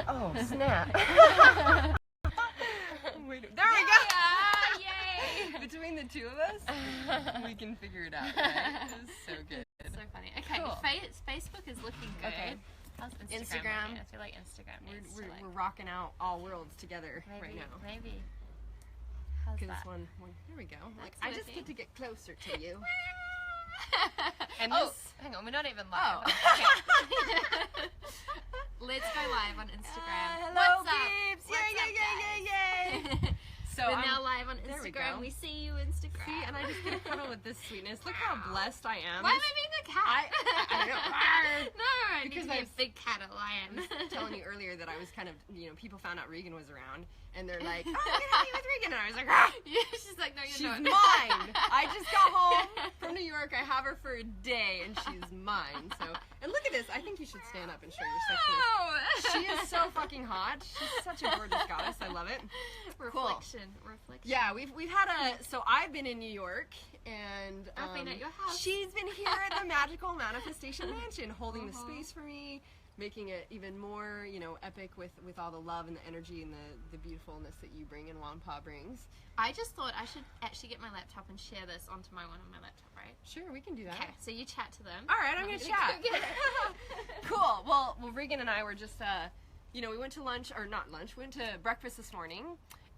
Oh, snap. There we go. Yay! Between the two of us, we can figure it out. Right? It was so good. So funny. Okay, Cool. Facebook is looking good. Okay. How's Instagram? Instagram. looking? I feel like Instagram needs to, like, We're rocking out all worlds together maybe, right now. Maybe. How's Because that? one, there we go. Like, That's I just working. get to get closer to you. And Oh, this, hang on, we're not even live. Oh. Okay. Let's go live on Instagram. hello, What's up? peeps! What's Yay, up, yay, yay, yay! So we're I'm, now live on there we Instagram. go. We see you, Instagram. see, and I just get a cuddle with this sweetness. Look how blessed I am. Why am I being a cat? I know. No, I Because need to be I've- a big cat, a lion. I was telling you earlier that I was kind of, people found out Regan was around, and they're like, oh, we can help you with Regan, and I was like, ah! Yeah, she's like, no, you're She's not. mine. I just got home from New York. I have her for a day, and she's mine. So, and look at this. I think you should stand up and show your sexiness. She is so fucking hot. She's such a gorgeous goddess. I love it. Reflection. Yeah, we've had so I've been in New York, and I've been at your house. she's been here at the Magical Manifestation Mansion, holding the space for me, making it even more, epic with all the love and the energy and the beautifulness that you bring and Juan Pa brings. I just thought I should actually get my laptop and share this onto my one on my laptop, right? Sure, we can do that. Okay, so you chat to them. All right, I'm gonna chat. Cool. Well, Regan and I were just, we went to lunch, or not lunch, we went to breakfast this morning,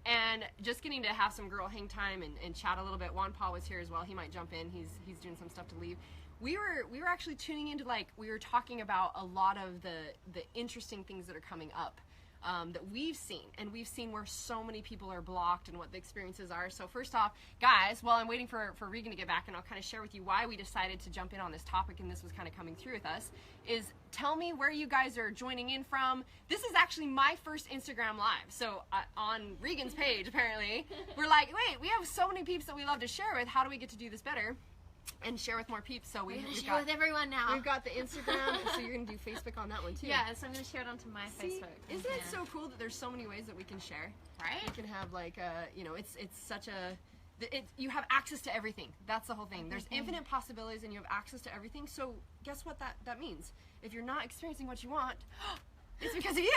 and just getting to have some girl hang time and chat a little bit. Juan Pa was here as well. He might jump in. He's doing some stuff to leave. We were actually tuning into, we were talking about a lot of the interesting things that are coming up. That we've seen, and we've seen where so many people are blocked and what the experiences are. So first off, guys, while I'm waiting for Regan to get back, and I'll kind of share with you why we decided to jump in on this topic, and this was kind of coming through with us, is tell me where you guys are joining in from. This is actually my first Instagram live, so on Regan's page, apparently, we're like, wait, we have so many peeps that we love to share with. How do we get to do this better and share with more peeps? So we've share got with everyone now. We've got the Instagram, so you're gonna do Facebook on that one too. Yeah, so I'm gonna share it onto my See, Facebook. isn't it so cool that there's so many ways that we can share? Right? You can have it's such a, you have access to everything. That's the whole thing. There's infinite possibilities, and you have access to everything. So guess what that means? If you're not experiencing what you want, it's because of you.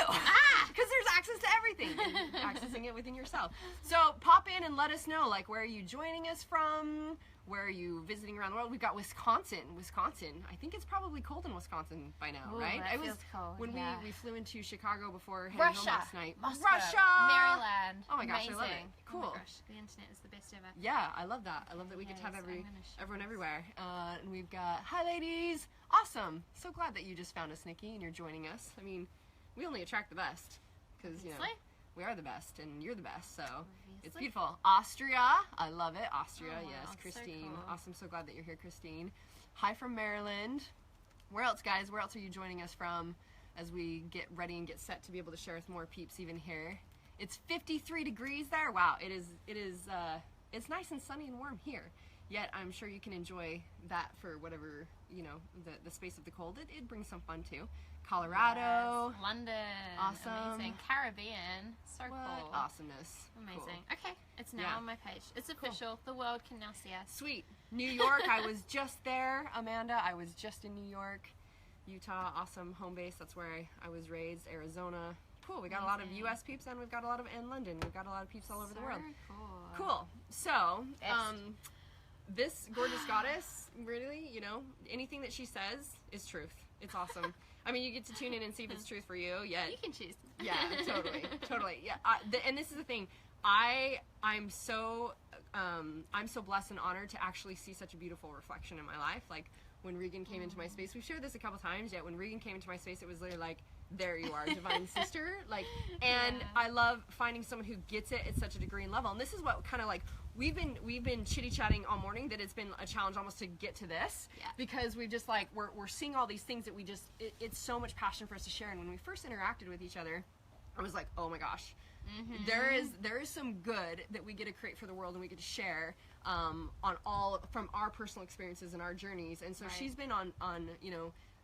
Because there's access to everything. And accessing it within yourself. So pop in and let us know, where are you joining us from? Where are you visiting around the world? We've got Wisconsin. I think it's probably cold in Wisconsin by now, Ooh, right? that feels cold, when yeah. we flew into Chicago before heading home Russia. last night. Moscow. Russia! Maryland. Oh my gosh, Amazing. I love it. Cool. Oh my gosh, the internet is the best ever. Yeah, I love that. I love that we get to have Yes, I'm gonna share everyone this. everywhere. And we've got, hi ladies, awesome. So glad that you just found us, Nikki, and you're joining us. I mean, we only attract the best because Obviously. we are the best, and you're the best. So it's Obviously. beautiful. Austria, I love it. Austria, Oh, wow, yes. so Christine, cool. awesome. So glad that you're here, Christine. Hi from Maryland. Where else, guys? Where else are you joining us from as we get ready and get set to be able to share with more peeps even here? It's 53 degrees there. Wow, it is. It's nice and sunny and warm here. Yet I'm sure you can enjoy that for whatever the space of the cold. It brings some fun too. Colorado, Yes. London. Awesome. Amazing. Caribbean. So what cool. awesomeness. Amazing. Cool. Okay, it's now Yeah. on my page. It's official. The world can now see us. Sweet. New York, I was just there. Amanda, I was just in New York. Utah, awesome home base. That's where I was raised. Arizona. Cool. We got a lot of Amazing. U.S. peeps, and we've got a lot of in London. We've got a lot of peeps all over the world. Cool. Cool. So, Best. this gorgeous goddess, really, anything that she says is truth. It's awesome. I mean, you get to tune in and see if it's truth for you. Yet, You can choose. yeah, totally. Yeah, and this is the thing. I'm so blessed and honored to actually see such a beautiful reflection in my life. Like when Regan came into my space, we've shared this a couple times. Yet when Regan came into my space, it was literally like, there you are, divine sister. And Yeah. I love finding someone who gets it at such a degree and level. And this is what kind of we've been chitty chatting all morning, that it's been a challenge almost to get to this. Yeah. Because we've just we're seeing all these things that it's so much passion for us to share. And when we first interacted with each other, I was like, oh my gosh, there is some good that we get to create for the world, and we get to share from our personal experiences and our journeys. And so Right. she's been on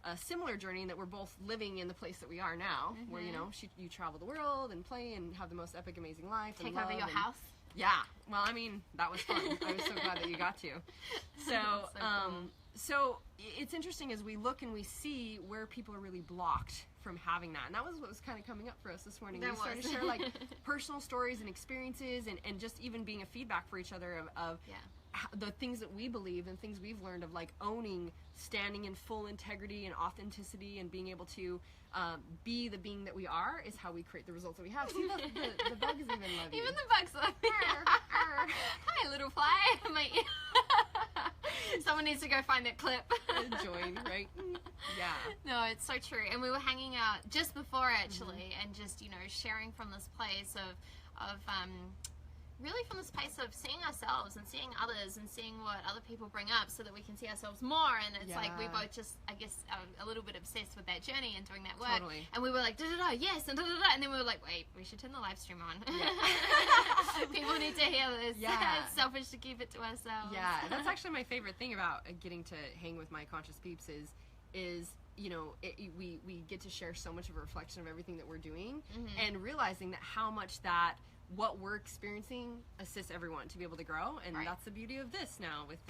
a similar journey, in that we're both living in the place that we are now, where you travel the world and play and have the most epic, amazing life. Take and over love your and- house. Yeah, well, I mean, that was fun. I was so glad that you got to. So, So cool. So it's interesting as we look and we see where people are really blocked from having that. And that was what was kind of coming up for us this morning. We started to share like personal stories and experiences and just even being a feedback for each other of the things that we believe and things we've learned of like owning, standing in full integrity and authenticity and being able to be the being that we are is how we create the results that we have. See, the bugs even love you. Even the bugs love me. Hi, little fly. Someone needs to go find that clip. Join, right? Yeah. No, it's so true. And we were hanging out just before, actually, and just, you know, sharing from this place of really from this place of seeing ourselves and seeing others and seeing what other people bring up so that we can see ourselves more. And it's like we both just, I guess, a little bit obsessed with that journey and doing that work. Totally. And we were like, da-da-da, yes, and da-da-da. And then we were like, wait, we should turn the live stream on. Yeah. People need to hear this. Yeah. It's selfish to keep it to ourselves. Yeah, that's actually my favorite thing about getting to hang with my conscious peeps is you know, we get to share so much of a reflection of everything that we're doing and realizing that how much that what we're experiencing assists everyone to be able to grow, and that's the beauty of this now with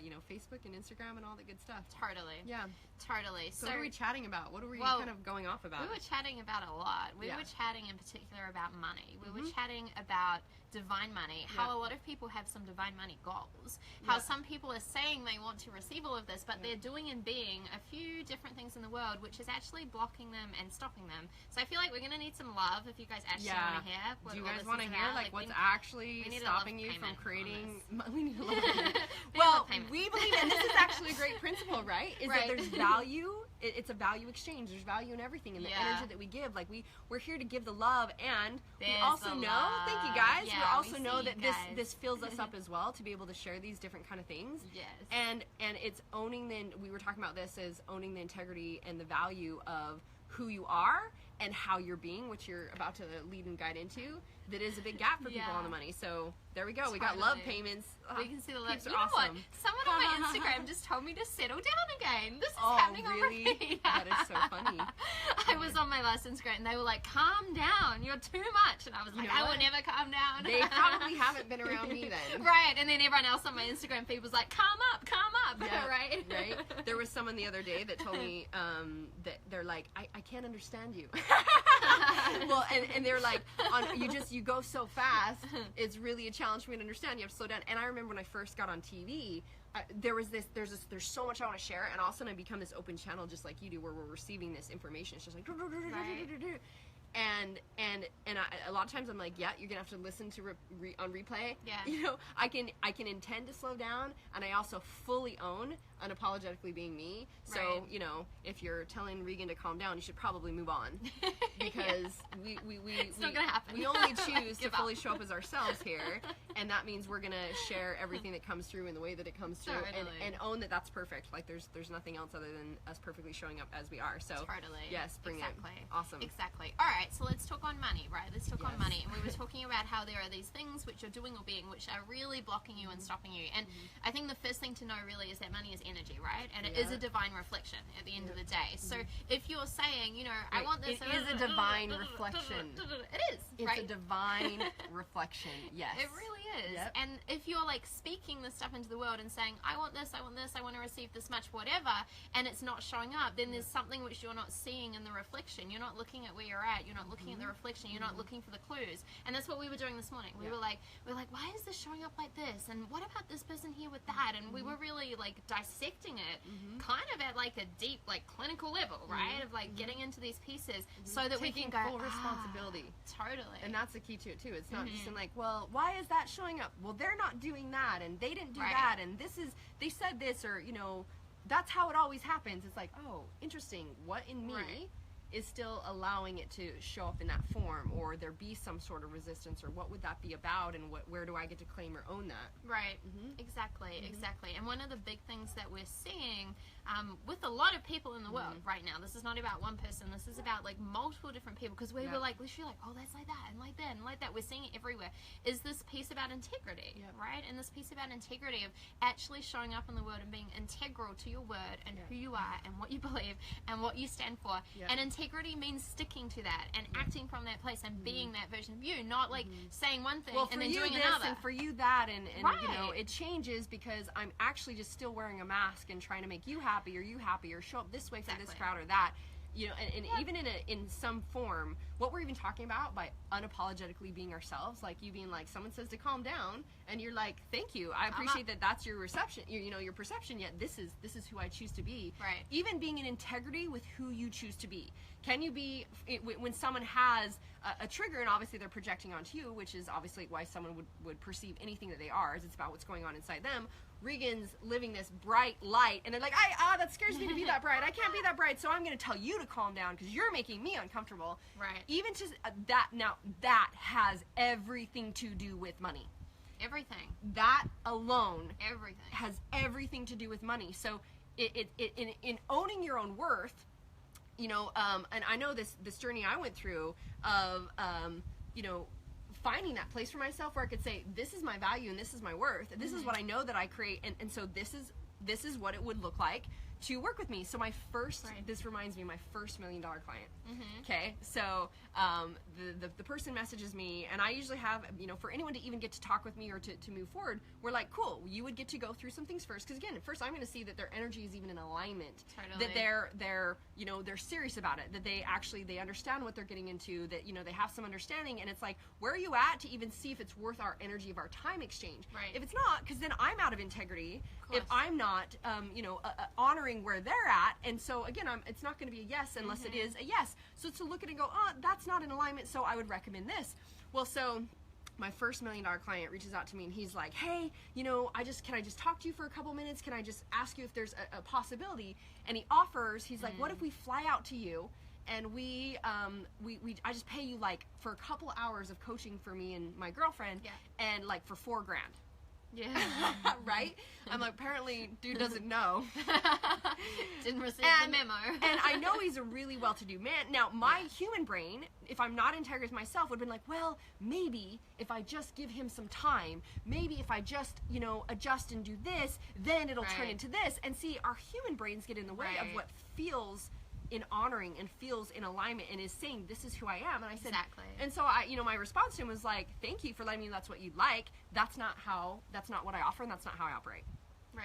you know, Facebook and Instagram and all that good stuff. Totally. Yeah. Totally. So what are we chatting about? What are we kind of going off about? We were chatting about a lot. We were chatting in particular about money. We were chatting about divine money, how a lot of people have some divine money goals, how some people are saying they want to receive all of this, but they're doing and being a few different things in the world, which is actually blocking them and stopping them. So I feel like we're going to need some love if you guys actually want to hear. Do you guys want to hear like what's actually stopping you from creating? We need a love payment. Well, we believe, and this is actually a great principle, right? Is that there's value. It's a value exchange. There's value in everything, and the energy that we give. Like we're here to give the love, and we also know. Thank you guys. We also know that this fills us up as well to be able to share these different kind of things. Yes. And it's owning we were talking about this as owning the integrity and the value of who you are and how you're being, which you're about to lead and guide into. That is a big gap for people on the money. So there we go. We got love payments. We can see the love. You know awesome. What? Someone on my Instagram just told me to settle down again. This is happening really? on repeat. That is so funny. I was on my last Instagram and they were like, calm down. You're too much. And I was like, I will never calm down. They probably haven't been around me then. Right. And then everyone else on my Instagram feed was like, calm up. Yeah, right? Right. There was someone the other day that told me that they're like, I can't understand you. Well, and they're like, you go so fast, it's really a challenge for me to understand. You have to slow down. And I remember when I first got on TV, there's so much I want to share, and all of a sudden I become this open channel just like you do, where we're receiving this information. It's just like, and a lot of times I'm like, yeah, you're gonna have to listen to on replay. Yeah. You know, I can intend to slow down, and I also fully own unapologetically being me. So you know, if you're telling Regan to calm down, you should probably move on, because it's not gonna happen. We only choose to fully show up as ourselves here, and that means we're gonna share everything that comes through in the way that it comes through, and own that that's perfect. Like there's nothing else other than us perfectly showing up as we are. So yes, bring it. Awesome. Exactly. All right, so let's talk on money, right? Let's talk on money. And we were talking about how there are these things which you're doing or being which are really blocking you and stopping you. And I think the first thing to know really is that money is energy, right? And it is a divine reflection at the end of the day. So if you're saying, you know, I want this... It is a divine reflection. It is, It's a divine reflection, yes. It really is. Yep. And if you're like speaking this stuff into the world and saying, I want this, I want this, I want to receive this much, whatever, and it's not showing up, then there's something which you're not seeing in the reflection. You're not looking at where you're at. You're not looking at the reflection. You're not looking for the clues. And that's what we were doing this morning. We were like, why is this showing up like this? And what about this person here with that? And we were really like dissecting it kind of at like a deep, like clinical level, right? Of like getting into these pieces so that we can go full responsibility. Totally. And that's the key to it too. It's not just in like, well, why is that showing up? Well, they're not doing that, and they didn't do that, and they said this, or you know, that's how it always happens. It's like, oh, interesting. What in me is still allowing it to show up in that form, or there be some sort of resistance, or what would that be about, and where do I get to claim or own that? Right. Exactly. And one of the big things that we're seeing with a lot of people in the world right now, this is not about one person, this is about like multiple different people, because we were like literally like, oh, that's like that and like that and like that, we're seeing it everywhere, is this piece about integrity, right? And this piece about integrity of actually showing up in the world and being integral to your word and who you are and what you believe and what you stand for. And integrity integrity means sticking to that and acting from that place and being that version of you, not like saying one thing and then doing another. And for you that, and you know, it changes because I'm actually just still wearing a mask and trying to make you happy or show up this way for this crowd or that. You know, and even in some form, what we're even talking about by unapologetically being ourselves, like you being like, someone says to calm down, and you're like, thank you, I appreciate that. That's your reception, you know, your perception. Yet this is who I choose to be. Right. Even being in integrity with who you choose to be. Can you be when someone has a trigger, and obviously they're projecting onto you, which is obviously why someone would perceive anything that they are, as it's about what's going on inside them. Regan's living this bright light, and they're like, that scares me to be that bright. I can't be that bright, so I'm going to tell you to calm down because you're making me uncomfortable. Right. Even to that has everything to do with money. Everything. That alone. Everything. Has everything to do with money. So in owning your own worth, you know, and I know this journey I went through of, you know, finding that place for myself where I could say, this is my value and this is my worth. This is what I know that I create, and so this is what it would look like to work with me. So my first, this reminds me of my first $1 million client. Okay, so the person messages me, and I usually have, you know, for anyone to even get to talk with me or to move forward, we're like, cool, you would get to go through some things first, because again, first I'm going to see that their energy is even in alignment, that they're you know, they're serious about it, that they understand what they're getting into, that, you know, they have some understanding, and it's like, where are you at to even see if it's worth our energy of our time exchange? If it's not, because then I'm out of integrity, if I'm not, you know, honoring where they're at, and so again, it's not going to be a yes unless it is a yes. So to look at it and go, that's not in alignment, so I would recommend this. Well, so my first $1 million client reaches out to me, and he's like, hey, you know, can I just talk to you for a couple minutes? Can I just ask you if there's a possibility? And he offers, he's like, what if we fly out to you, and I just pay you like for a couple hours of coaching for me and my girlfriend, and like for $4,000. Yeah. Right? I'm like, apparently dude doesn't know. Didn't receive the memo. And I know he's a really well-to-do man. Now, my human brain, if I'm not integrated with myself, would have been like, well, maybe if I just give him some time, maybe if I just, you know, adjust and do this, then it'll turn into this. And see, our human brains get in the way of what feels in honoring and feels in alignment and is saying, this is who I am. And I said, and so I, you know, my response to him was like, thank you for letting me know that's what you'd like. That's not what I offer, and that's not how I operate.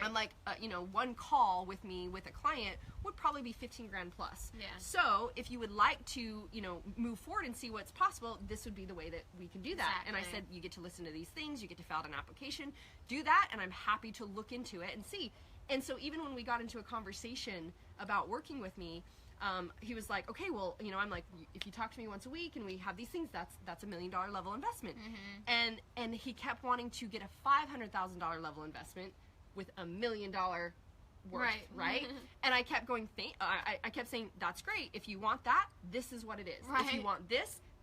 I'm like, you know, one call with me with a client would probably be $15,000 plus. So if you would like to, you know, move forward and see what's possible, this would be the way that we can do that. And I said, you get to listen to these things, you get to fill out an application, do that, and I'm happy to look into it and see. And so even when we got into a conversation about working with me, he was like, okay, well, you know, I'm like, if you talk to me once a week and we have these things, that's $1 million level investment. And he kept wanting to get a $500,000 level investment with $1 million worth, right? And I kept going, I kept saying, that's great. If you want that, this is what it is. If you want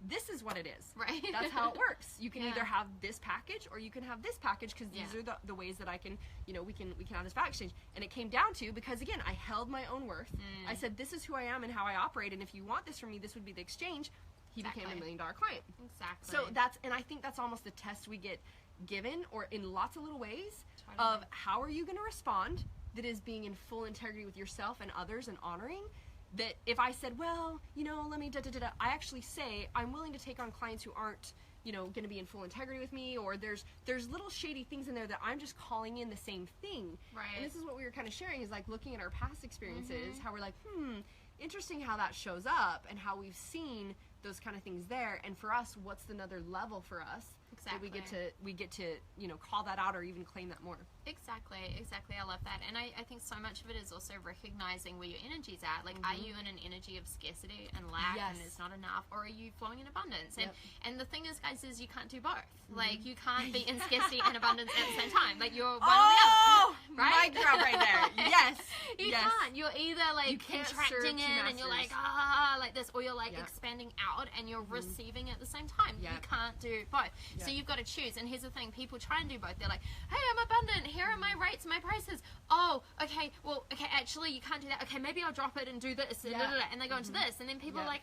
this is what it is. That's how it works. You can either have this package or you can have this package, because these are the ways that I can, you know, we can have this value exchange. And it came down to, because again, I held my own worth. I said, this is who I am and how I operate, and if you want this from me, this would be the exchange. He became a $1 million client. So and I think that's almost the test we get given, or in lots of little ways, of how are you going to respond that is being in full integrity with yourself and others and honoring. That if I said, well, you know, let me I actually say I'm willing to take on clients who aren't, you know, going to be in full integrity with me, or there's little shady things in there that I'm just calling in the same thing. And this is what we were kind of sharing, is like looking at our past experiences, how we're like, interesting how that shows up and how we've seen those kind of things there. And for us, what's another level for us that we get to, you know, call that out or even claim that more. Exactly. I love that. And I think so much of it is also recognizing where your energy's at. Like, are you in an energy of scarcity and lack and there's not enough, or are you flowing in abundance? And the thing is, guys, is you can't do both. Like, you can't be in scarcity and abundance at the same time. Like, you're one or the other. Right? Mic drop right there. Yes. You can't. You're either like contracting in and you're like, like this, or you're like expanding out and you're receiving at the same time. You can't do both. So you've got to choose. And here's the thing, people try and do both. They're like, hey, I'm abundant, here are my rates, my prices. Oh, okay, well, okay, actually you can't do that. Okay, maybe I'll drop it and do this, and they go into this, and then people are like,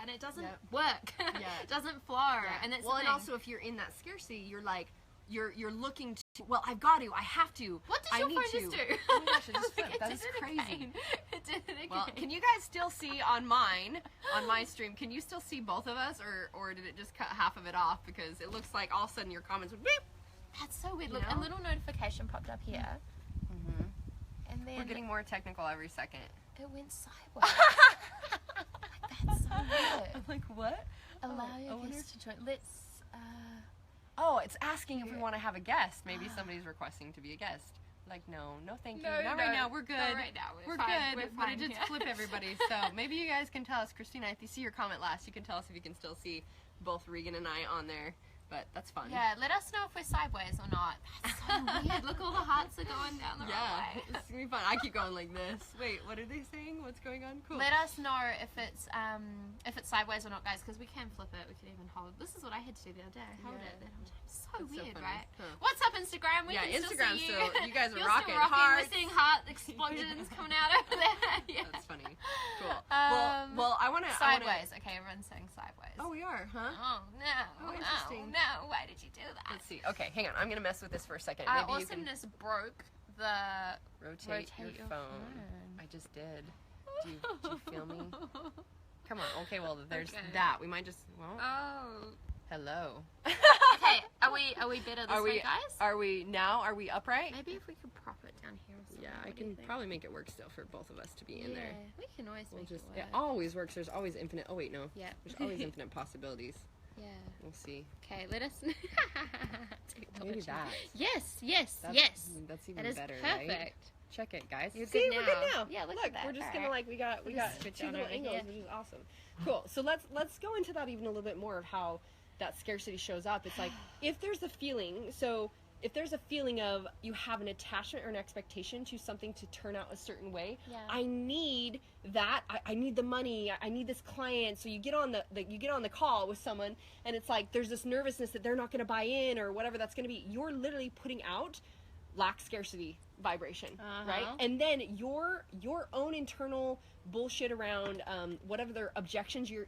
and it doesn't work. It doesn't flow. And that's and also if you're in that scarcity, you're like, you're looking to, well, I've got to, I have to, What did I your need phone to. just do? Oh my gosh, it just Like, flipped. That is did it crazy. again. It did it again. Well, can you guys still see on mine, on my stream, can you still see both of us, or did it just cut half of it off? Because it looks like all of a sudden your comments would beep. That's so weird. You Look, know? a little notification popped up here. Mm-hmm. And then We're getting more technical every second. it went sideways. That's so weird. I'm like, what? Allow I your wonder guests to join. Let's, Oh, it's asking if we Yeah. want to have a guest. Maybe somebody's requesting to be a guest. Like, no, thank you. No, Not no, right now. We're good. not right now. We're We're fine. good. We're But fine it did here. flip everybody. So maybe you guys can tell us, Christina, if you see your comment last, you can tell us if you can still see both Regan and I on there. But that's fun. Yeah, let us know if we're sideways or not. That's so weird. Look, all the hearts are going down the wrong way. It's gonna be fun. I keep going like this. Wait, what are they saying? What's going on? Cool. Let us know if it's sideways or not, guys, because we can flip it. We can even hold. This is what I had to do the other day. I held Yeah. it that whole time. So That's so weird, funny. right? Huh. What's up, Instagram? We Yeah, can Instagram still see you. still. You guys are You're rocking. still rocking. Hearts. We're seeing heart explosions coming out over there. Yeah. That's funny. Cool. Um, well, I wanna Sideways. Okay, everyone's saying sideways. Oh, we are, huh? Oh, no. Oh, interesting. No. Why did you do that? Let's see. Okay, hang on. I'm gonna mess with this for a second. Our Maybe you can awesomeness broke the rotate your phone. I just did. Do you feel me? Come on. Okay. Well, there's Okay. that. We might just. Well, Oh. hello. Okay, are we better this way, guys? Are we now? Are we upright? Maybe if we could prop it down here or something. Yeah, I what do you can think? probably make it work still for both of us to be in there. We can always We'll make just. it It work. always works. There's always infinite. Oh wait, no. Yeah. There's always infinite possibilities. Yeah. We'll see. Okay, let us. Maybe that. Yes. That's even That is better, perfect. right? Check it, guys. You're See, good we're now. good now. Yeah, look at that. We're just All gonna right. we got We'll two just switch little on over angles, here. which is awesome. Cool. So let's go into that even a little bit more of how that scarcity shows up. It's like if there's a feeling, of you have an attachment or an expectation to something to turn out a certain way. Yeah. I need that. I need the money. I need this client. So you get on the call with someone, and it's like there's this nervousness that they're not going to buy in or whatever that's going to be. You're literally putting out lack scarcity vibration, right? And then your own internal bullshit around whatever their objections you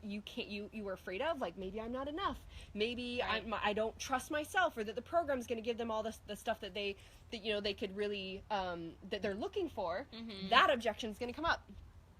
were afraid of, like maybe I'm not enough, maybe I don't trust myself, or that the program's going to give them all the stuff that they could really that they're looking for. That objection is going to come up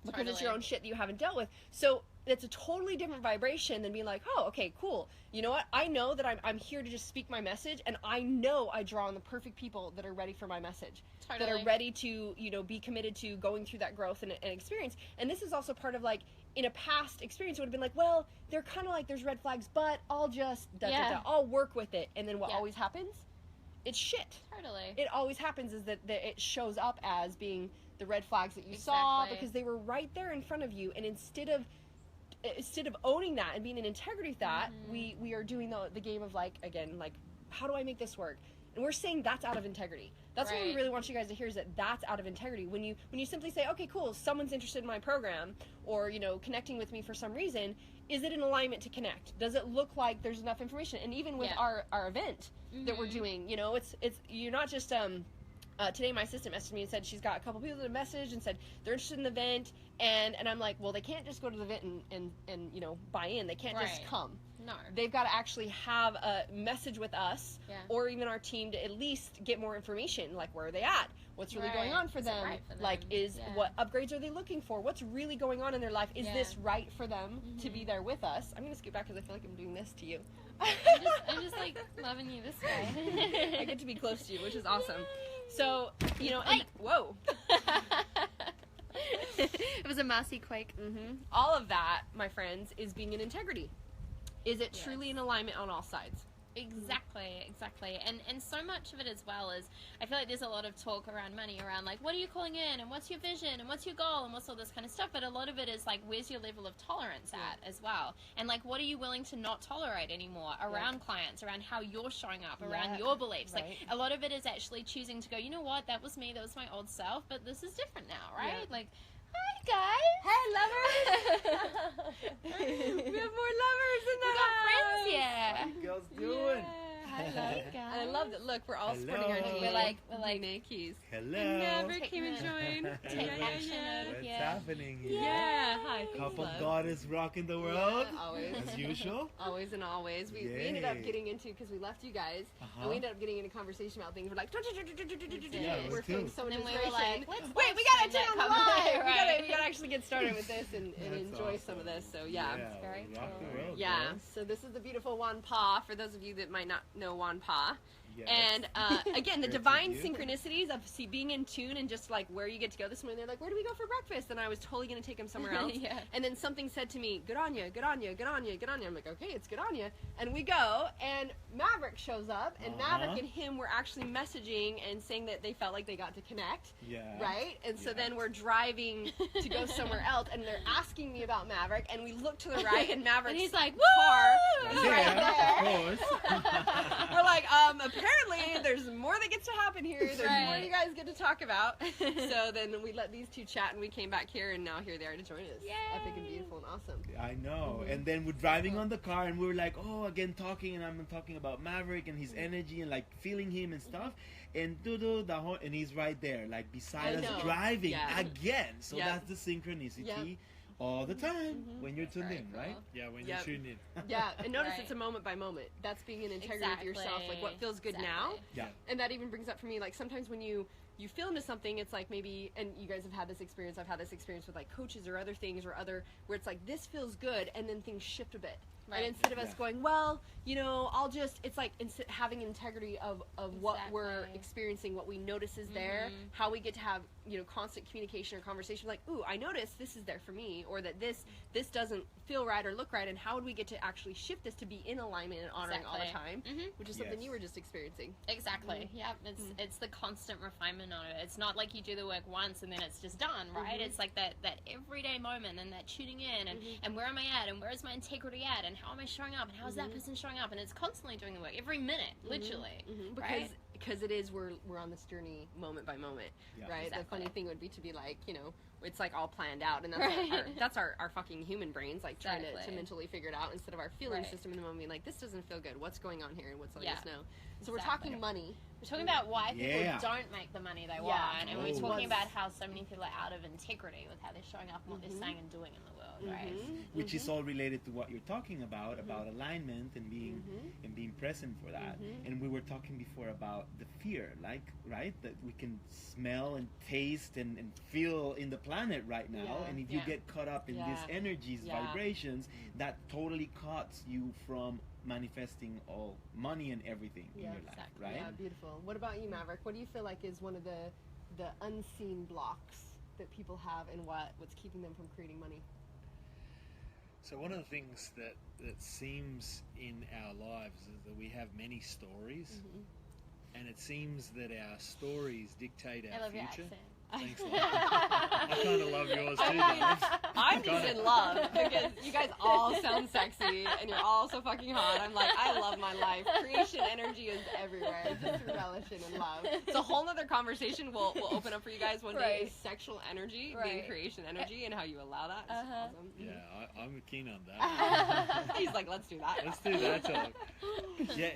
because it's your own shit that you haven't dealt with. So it's a totally different vibration than being like, oh, okay, cool. You know what? I know that I'm here to just speak my message, and I know I draw on the perfect people that are ready for my message, that are ready to, be committed to going through that growth and experience. And this is also part of, like, in a past experience, it would have been like, well, they're kind of like, there's red flags, but I'll just, I'll work with it. And then what always happens? It's shit. Totally. It always happens is that it shows up as being the red flags that you saw because they were right there in front of you, and instead of owning that and being in integrity with that, we are doing the game of like how do I make this work? And we're saying that's out of integrity. That's what we really want you guys to hear, is that that's out of integrity. When you simply say, okay, cool, someone's interested in my program, or connecting with me for some reason, is it in alignment to connect? Does it look like there's enough information? And even with our event that we're doing, it's you're not just today my assistant messaged me and said she's got a couple people that messaged and said they're interested in the event, and I'm like, well, they can't just go to the event and buy in. They can't just come. No. They've got to actually have a message with us or even our team to at least get more information, like where are they at? What's really going on for them? Right for them? Like, what upgrades are they looking for? What's really going on in their life? Is this right for them to be there with us? I'm going to scoot back because I feel like I'm doing this to you. I'm just like loving you this way. I get to be close to you, which is awesome. So, and, whoa. It was a Marci quake. All of that, my friends, is being in integrity. Is it truly in alignment on all sides? Exactly. And so much of it as well is, I feel like there's a lot of talk around money, around like, what are you calling in, and what's your vision, and what's your goal, and what's all this kind of stuff, but a lot of it is like, where's your level of tolerance at as well, and like, what are you willing to not tolerate anymore around clients, around how you're showing up, around your beliefs, like a lot of it is actually choosing to go, you know what, that was me, that was my old self, but this is different now, right? Like, hi guys. Hey, lovers. We have more lovers in the We got friends here. How you girls doing? Hi guys. And I love that. Look, we're all Hello. supporting our We're like DNA keys. Hello. Never Take came and the- joined. Take action over What's here. happening here? Yeah. Hi. Couple love. goddess rocking the world. Yeah, always. As usual. Always and always. We ended up getting into, because we left you guys, and we ended up getting into conversation about things. We're like, we're feeling so much inspiration. Like, wait, we gotta turn on the live. We gotta actually get started with this and enjoy awesome. some of this. So yeah. Very rock cool. the world, Yeah, bro. so this is the beautiful Juan Pa, for those of you that might not know Juan Pa. Yes. And again, the Great to divine meet you. synchronicities of being in tune and just like where you get to go this morning. They're like, where do we go for breakfast? And I was totally going to take them somewhere else. Yeah. And then something said to me, good on you, good on you, good on you, good on you. I'm like, okay, it's good on you. And we go, and Maveryck shows up, and Maveryck and him were actually messaging and saying that they felt like they got to connect. Yeah. Right? And so then we're driving to go somewhere else, and they're asking me about Maveryck, and we look to the right, and Maverick's And he's like, car is right Yeah, there. of course. We're like, apparently there's more that gets to happen here. There's more Right. you guys get to talk about. So then we let these two chat, and we came back here, and now here they are to join us. Yay. Epic and beautiful and awesome. I know. And then we're driving on the car, and we were like, again talking, and I'm talking about Maveryck and his energy and like feeling him and stuff. And and he's right there, like beside I us, know. driving Yeah. again. So Yeah. that's the synchronicity Yeah. all the time when you're tuned Very in, cool. right? Yeah, when Yep. you tune in. Yeah, and notice Right. it's a moment by moment. That's being in integrity with yourself, like what feels good now. Yeah. And that even brings up for me, like sometimes when you feel into something, it's like maybe, and you guys have had this experience, I've had this experience with like coaches or other things or other, where it's like this feels good, and then things shift a bit. Right. And instead of us Yeah. going, well, I'll just, it's like having integrity of what we're Exactly. experiencing, what we notice is there, how we get to have, constant communication or conversation, like, ooh, I noticed this is there for me, or that this doesn't feel right or look right, and how would we get to actually shift this to be in alignment and honoring all the time, which is something Yes. you were just experiencing. Exactly. Yeah. It's the constant refinement on it. It's not like you do the work once and then it's just done, right? It's like that everyday moment and that tuning in and where am I at and where is my integrity at and how am I showing up and how is that person showing up, and it's constantly doing the work every minute, literally. Because it is, we're on this journey moment by moment, Yeah. right? Exactly. The funny thing would be to be like, it's like all planned out, and that's Right. that's our fucking human brains, like trying to Exactly. mentally figure it out instead of our feeling Right. system in the moment being like, this doesn't feel good, what's going on here, and what's letting us Yeah. know. So we're Exactly. talking money. We're talking about why people Yeah. don't make the money they Yeah. want, and we're Oh. talking about how so many people are out of integrity with how they're showing up and what they're saying and doing in the world, right? Which is all related to what you're talking about alignment and being present for that. And we were talking before about the fear, like, right, that we can smell and taste and feel in the planet right now. Yeah. And if you Yeah. get caught up in these energies, vibrations, that totally cuts you from manifesting all money and everything in Yeah, your life, exactly. right? Yeah, beautiful. What about you, Maveryck? What do you feel like is one of the unseen blocks that people have, and what's keeping them from creating money? So one of the things that seems in our lives is that we have many stories, and it seems that our stories dictate I our love your future. accent. Thanks, love. I kind of love yours too, Dave. I'm just in love because you guys all sound sexy and you're all so fucking hot. I'm like, I love my life. Creation energy is everywhere. Just relish it and love. It's a whole nother conversation we'll open up for you guys one day. Right. Is sexual energy being Right. creation energy and how you allow that. It's awesome. Yeah, I'm keen on that. He's like, let's do that. Let's do that talk. Yeah,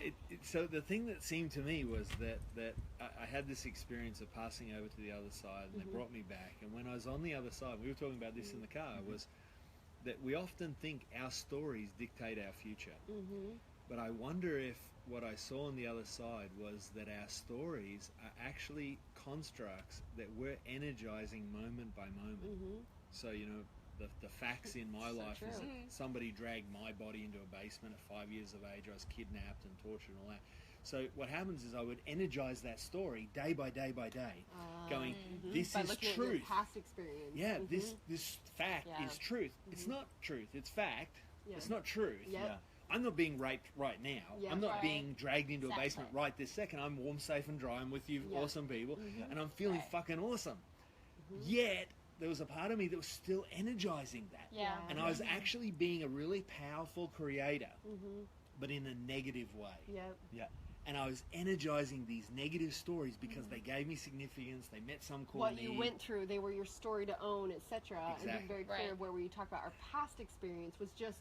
so the thing that seemed to me was that I had this experience of passing over to the other side, and they brought me back. And when I was on the other side, we were talking about this in the car, was that we often think our stories dictate our future. But I wonder if what I saw on the other side was that our stories are actually constructs that we're energizing moment by moment. So, the facts in my life is that somebody dragged my body into a basement at 5 years of age. I was kidnapped and tortured and all that. So what happens is I would energize that story day by day by day, going, this By is looking at your truth. past experience. Yeah, this fact Yeah. is truth. It's not truth, it's fact. Yeah. It's not truth. Yep. Yeah. I'm not being raped right now. Yeah. I'm not Right. being dragged into a Exactly. basement right this second. I'm warm, safe, and dry. I'm with you Yeah. awesome people, and I'm feeling Right. fucking awesome. Yet, there was a part of me that was still energizing that. Yeah. And I was actually being a really powerful creator, but in a negative way. Yep. Yeah. And I was energizing these negative stories because they gave me significance. They met some core What need. you went through, they were your story to own, etc. And Exactly. being very clear Right. where we talk about our past experience was just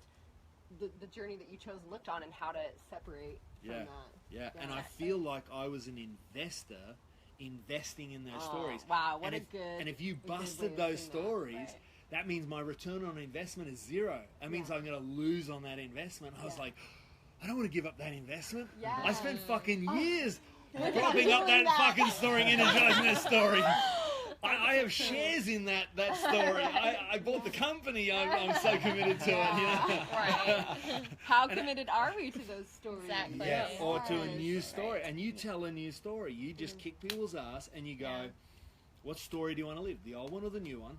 the journey that you chose and looked on, and how to separate from that. Yeah. And I exactly. feel like I was an investor investing in those stories. Wow, what and a if, good. And if you a good way busted of those saying that. stories, Right. that means my return on investment is zero. That means I'm going to lose on that investment. I was like, I don't want to give up that investment. Yeah. I spent fucking years propping up that fucking story, energizing that story. I have shares in that story. I bought the company. I'm so committed to it. You know? Right. How committed are we to those stories? Exactly. Yeah, or to a Yes. new story. And you tell a new story. You just kick people's ass and you go, what story do you want to live? The old one or the new one?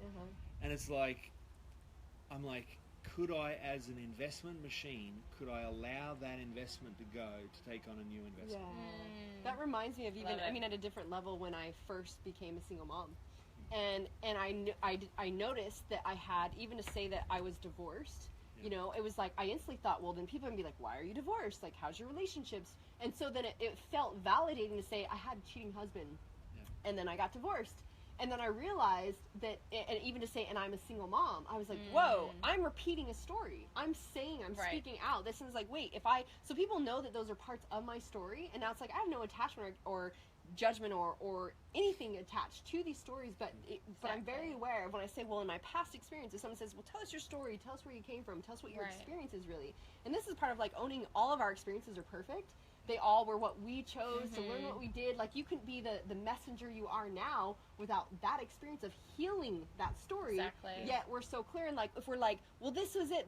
And it's like, I'm like, could I, as an investment machine, could I allow that investment to go to take on a new investment? Yeah. That reminds me of even, I mean, at a different level when I first became a single mom. And I noticed that I had, even to say that I was divorced, you know, it was like, I instantly thought, well, then people would be like, why are you divorced? Like, how's your relationships? And so then it felt validating to say I had a cheating husband, and then I got divorced. And then I realized that, and even to say, and I'm a single mom, I was like, whoa, I'm repeating a story. I'm saying, I'm speaking out. This is like, wait, so people know that those are parts of my story, and now it's like, I have no attachment or judgment or anything attached to these stories, but I'm very aware of when I say, well, in my past experience, if someone says, well, tell us your story, tell us where you came from, tell us what your experience is really. And this is part of like owning all of our experiences are perfect. They all were what we chose to learn what we did. Like, you couldn't be the messenger you are now without that experience of healing that story. Exactly. Yet we're so clear, and like, if we're like, well, this was it,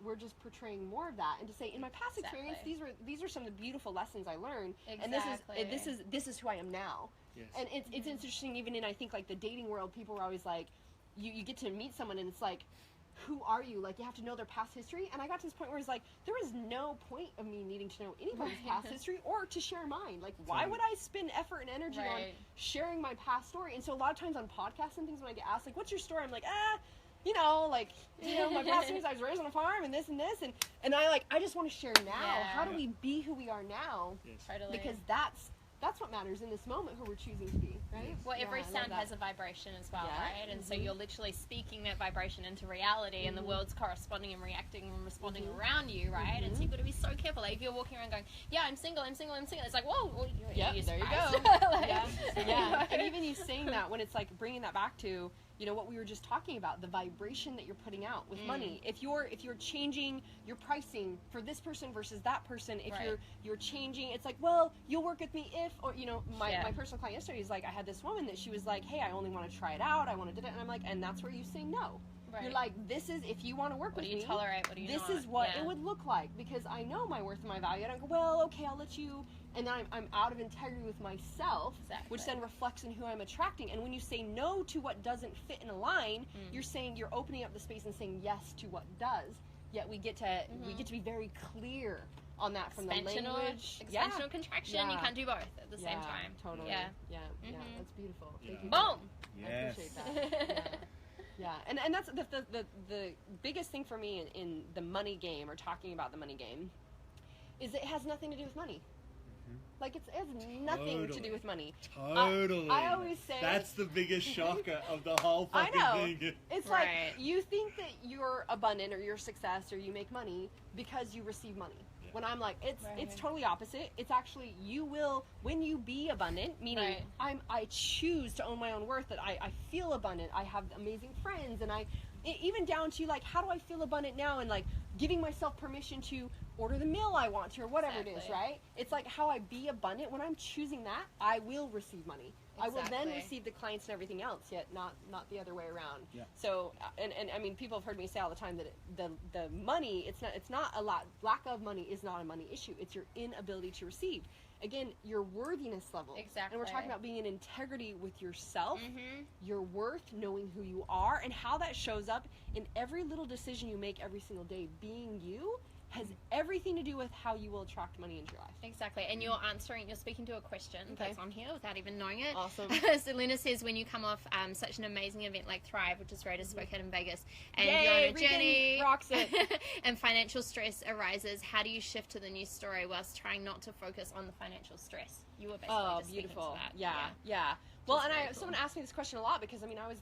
we're just portraying more of that. And to say, in my past experience, these are some of the beautiful lessons I learned. Exactly. And this is who I am now. Yes. And it's interesting, even in, I think, like the dating world, people are always like, you get to meet someone and it's like, who are you? Like, you have to know their past history. And I got to this point where it's like, there is no point of me needing to know anybody's past history or to share mine. Like, why would I spend effort and energy on sharing my past story? And so a lot of times on podcasts and things, when I get asked, like, what's your story? I'm like, my past stories, I was raised on a farm and this and this. And I just want to share now. Yeah. How do we be who we are now? Yes. Totally. Because that's what matters in this moment, who we're choosing to be, right? Well, every I love sound that. has a vibration as well, right? And so you're literally speaking that vibration into reality, and the world's corresponding and reacting and responding around you, right? And so you've got to be so careful. Like, if you're walking around going, yeah, I'm single, it's like, whoa, well, Yeah, you're there you surprised. go. Like, Yeah. And even you saying that, when it's like bringing that back to, you know, what we were just talking about, the vibration that you're putting out with money. If you're changing your pricing for this person versus that person, if you're changing, it's like, well, you'll work with me if, or, you know, my personal client yesterday is like, I had this woman that she was like, hey, I only want to try it out, I want to do it, and I'm like, and that's where you say no. You're like, this is, if you want to work with me, what do you tolerate, what do you this not? is what it would look like, because I know my worth and my value. I don't go, well, okay, I'll let you, and then I'm out of integrity with myself, which then reflects in who I'm attracting. And when you say no to what doesn't fit in a line, you're saying, you're opening up the space and saying yes to what does. Yet we get to be very clear on that from the language. Expansion or contraction, you can't do both at the same time. Totally. Yeah. That's beautiful. Thank you. Boom! I appreciate that. Yeah, and that's the biggest thing for me in the money game, or talking about the money game, is it has nothing to do with money. Like, it has nothing to do with money. Totally. I always say, that's the biggest shocker of the whole I fucking know. thing. It's like, you think that you're abundant or you're success or you make money because you receive money. When I'm like, it's totally opposite. It's actually, you will, when you be abundant, meaning I choose to own my own worth, that I feel abundant, I have amazing friends, and even down to like, how do I feel abundant now, and like giving myself permission to order the meal I want to, or whatever it is, right? It's like how I be abundant. When I'm choosing that, I will receive money. I will then receive the clients and everything else, yet not the other way around. Yeah. So, and I mean, people have heard me say all the time that the money, it's not a lot, lack of money is not a money issue. It's your inability to receive. Again, your worthiness level. Exactly. And we're talking about being in integrity with yourself, your worth, knowing who you are, and how that shows up in every little decision you make every single day. Being you has everything to do with how you will attract money into your life. Exactly. And you're speaking to a question that's on here without even knowing it. Awesome. So Lena says, when you come off such an amazing event like Thrive, which is great, as spoke at in Vegas, and Yay, you're on a Regan journey, rocks it. and financial stress arises, how do you shift to the new story whilst trying not to focus on the financial stress? You were basically just beautiful. speaking to that. Yeah. Well, and very cool. someone asked me this question a lot, because I mean, I was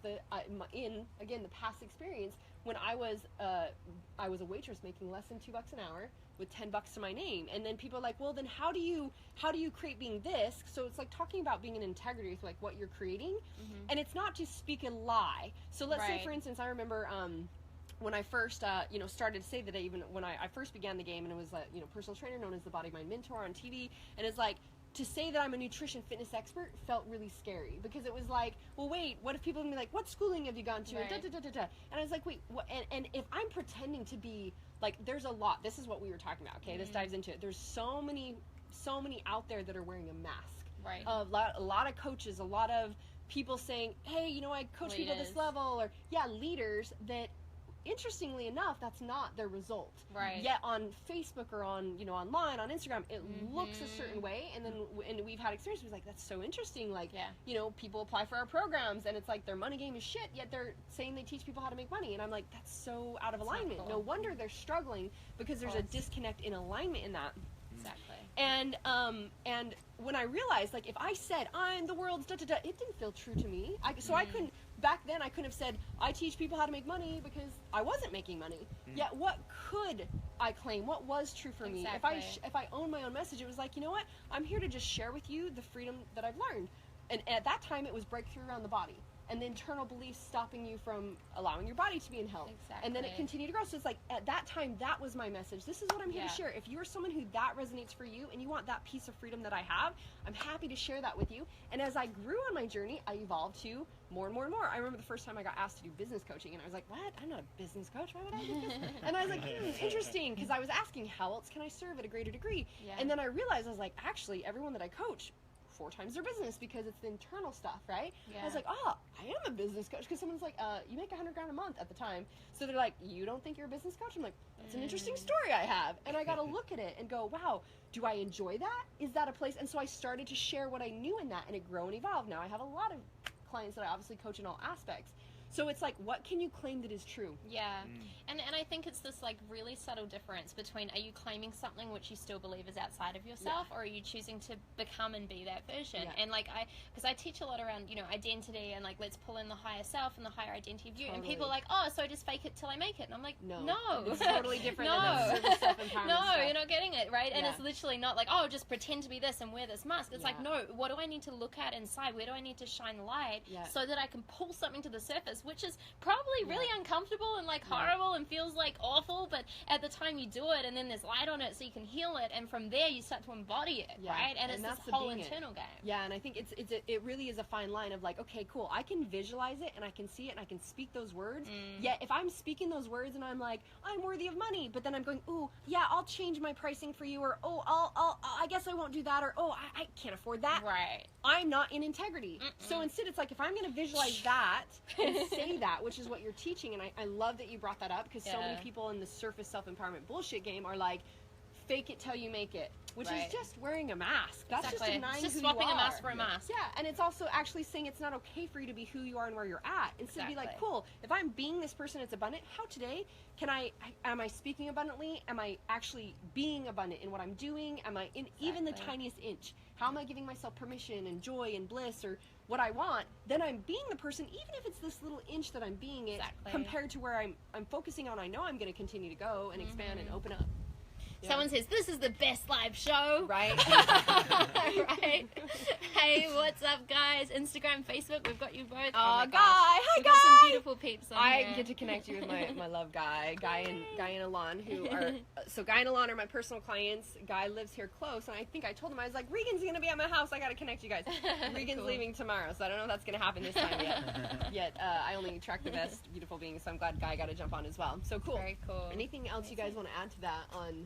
in the past experience when I was a waitress making less than $2 an hour with $10 to my name, and then people are like, well, then how do you create being this? So it's like talking about being in integrity with like what you're creating, and it's not to speak a lie. So let's say, for instance, I remember when I first started to say that, even when I first began the game, and it was a personal trainer known as the Body Mind Mentor on TV, and it's like, to say that I'm a nutrition fitness expert felt really scary, because it was like, well, wait, what if people are gonna be like, what schooling have you gone to? Right. And I was like, wait, what? And if I'm pretending to be like, there's a lot. This is what we were talking about. Okay, this dives into it. There's so many out there that are wearing a mask. Right. A lot of coaches, a lot of people saying, hey, I coach people at this level, or leaders that, interestingly enough, that's not their result. Right. Yet on Facebook or on online, on Instagram, it looks a certain way, and then we've had experiences like, that's so interesting. Like, people apply for our programs, and it's like their money game is shit, yet they're saying they teach people how to make money, and I'm like, that's so out of alignment. Cool. No wonder they're struggling, because there's a disconnect in alignment in that. Exactly. And when I realized, like, if I said I'm the world's it didn't feel true to me. I couldn't. Back then, I couldn't have said I teach people how to make money, because I wasn't making money. Yet, what could I claim? What was true for me? If I owned my own message, it was like, you know what? I'm here to just share with you the freedom that I've learned. And at that time, it was breakthrough around the body, and the internal beliefs stopping you from allowing your body to be in health. Exactly. And then it continued to grow. So it's like, at that time, that was my message. This is what I'm here to share. If you're someone who that resonates for you, and you want that piece of freedom that I have, I'm happy to share that with you. And as I grew on my journey, I evolved to more and more and more. I remember the first time I got asked to do business coaching, and I was like, what? I'm not a business coach. Why would I do business? And I was like, interesting, because I was asking, how else can I serve at a greater degree? Yeah. And then I realized, I was like, actually, everyone that I coach, 4 times their business, because it's the internal stuff, right? Yeah. I was like, oh, I am a business coach, because someone's like, you make $100,000 a month at the time. So they're like, you don't think you're a business coach? I'm like, that's an interesting story I have. And I got to look at it and go, wow, do I enjoy that? Is that a place? And so I started to share what I knew in that, and it grew and evolved. Now I have a lot of clients that I obviously coach in all aspects. So it's like, what can you claim that is true? Yeah. And I think it's this like really subtle difference between, are you claiming something which you still believe is outside of yourself, or are you choosing to become and be that version? And like, because I teach a lot around, identity, and like, let's pull in the higher self and the higher identity view. And people are like, oh, so just fake it till I make it. And I'm like, no. It's totally different than the service self-empowerment stuff. You're not getting it, right? And it's literally not like, oh, just pretend to be this and wear this mask. It's like, no, what do I need to look at inside? Where do I need to shine the light so that I can pull something to the surface, which is probably really uncomfortable and like horrible and feels like awful, but at the time you do it, and then there's light on it so you can heal it, and from there you start to embody it, right? And it's this whole internal game. Yeah, and I think it really is a fine line of like, okay, cool, I can visualize it and I can see it and I can speak those words. Yet if I'm speaking those words and I'm like, I'm worthy of money, but then I'm going, ooh, yeah, I'll change my pricing for you, or I guess I won't do that, or I can't afford that. Right. I'm not in integrity. So instead, it's like, if I'm going to visualize that and say that, which is what you're teaching, and I love that you brought that up, because so many people in the surface self-empowerment bullshit game are like, fake it till you make it, which is just wearing a mask. That's just denying just who swapping you are. a mask for a mask. Yeah, and it's also actually saying it's not okay for you to be who you are and where you're at. Instead, be like, cool, if I'm being this person that's abundant, how today am I speaking abundantly? Am I actually being abundant in what I'm doing? Am I in even the tiniest inch? How am I giving myself permission and joy and bliss, or what I want? Then I'm being the person, even if it's this little inch that I'm being it, compared to where I'm focusing on. I know I'm going to continue to go and expand and open up. Someone says, this is the best live show. Right. Right. Hey, what's up, guys? Instagram, Facebook, we've got you both. Oh, Guy. Hi, we've Guy. got some beautiful peeps on I here. get to connect you with my love Guy and Alon, who are, so Guy and Alon are my personal clients. Guy lives here close, and I think I told him, I was like, Regan's going to be at my house. I got to connect you guys. Regan's leaving tomorrow, so I don't know if that's going to happen this time yet. I only attract the best beautiful beings, so I'm glad Guy got to jump on as well. So cool. Very cool. Anything else you guys want to add to that on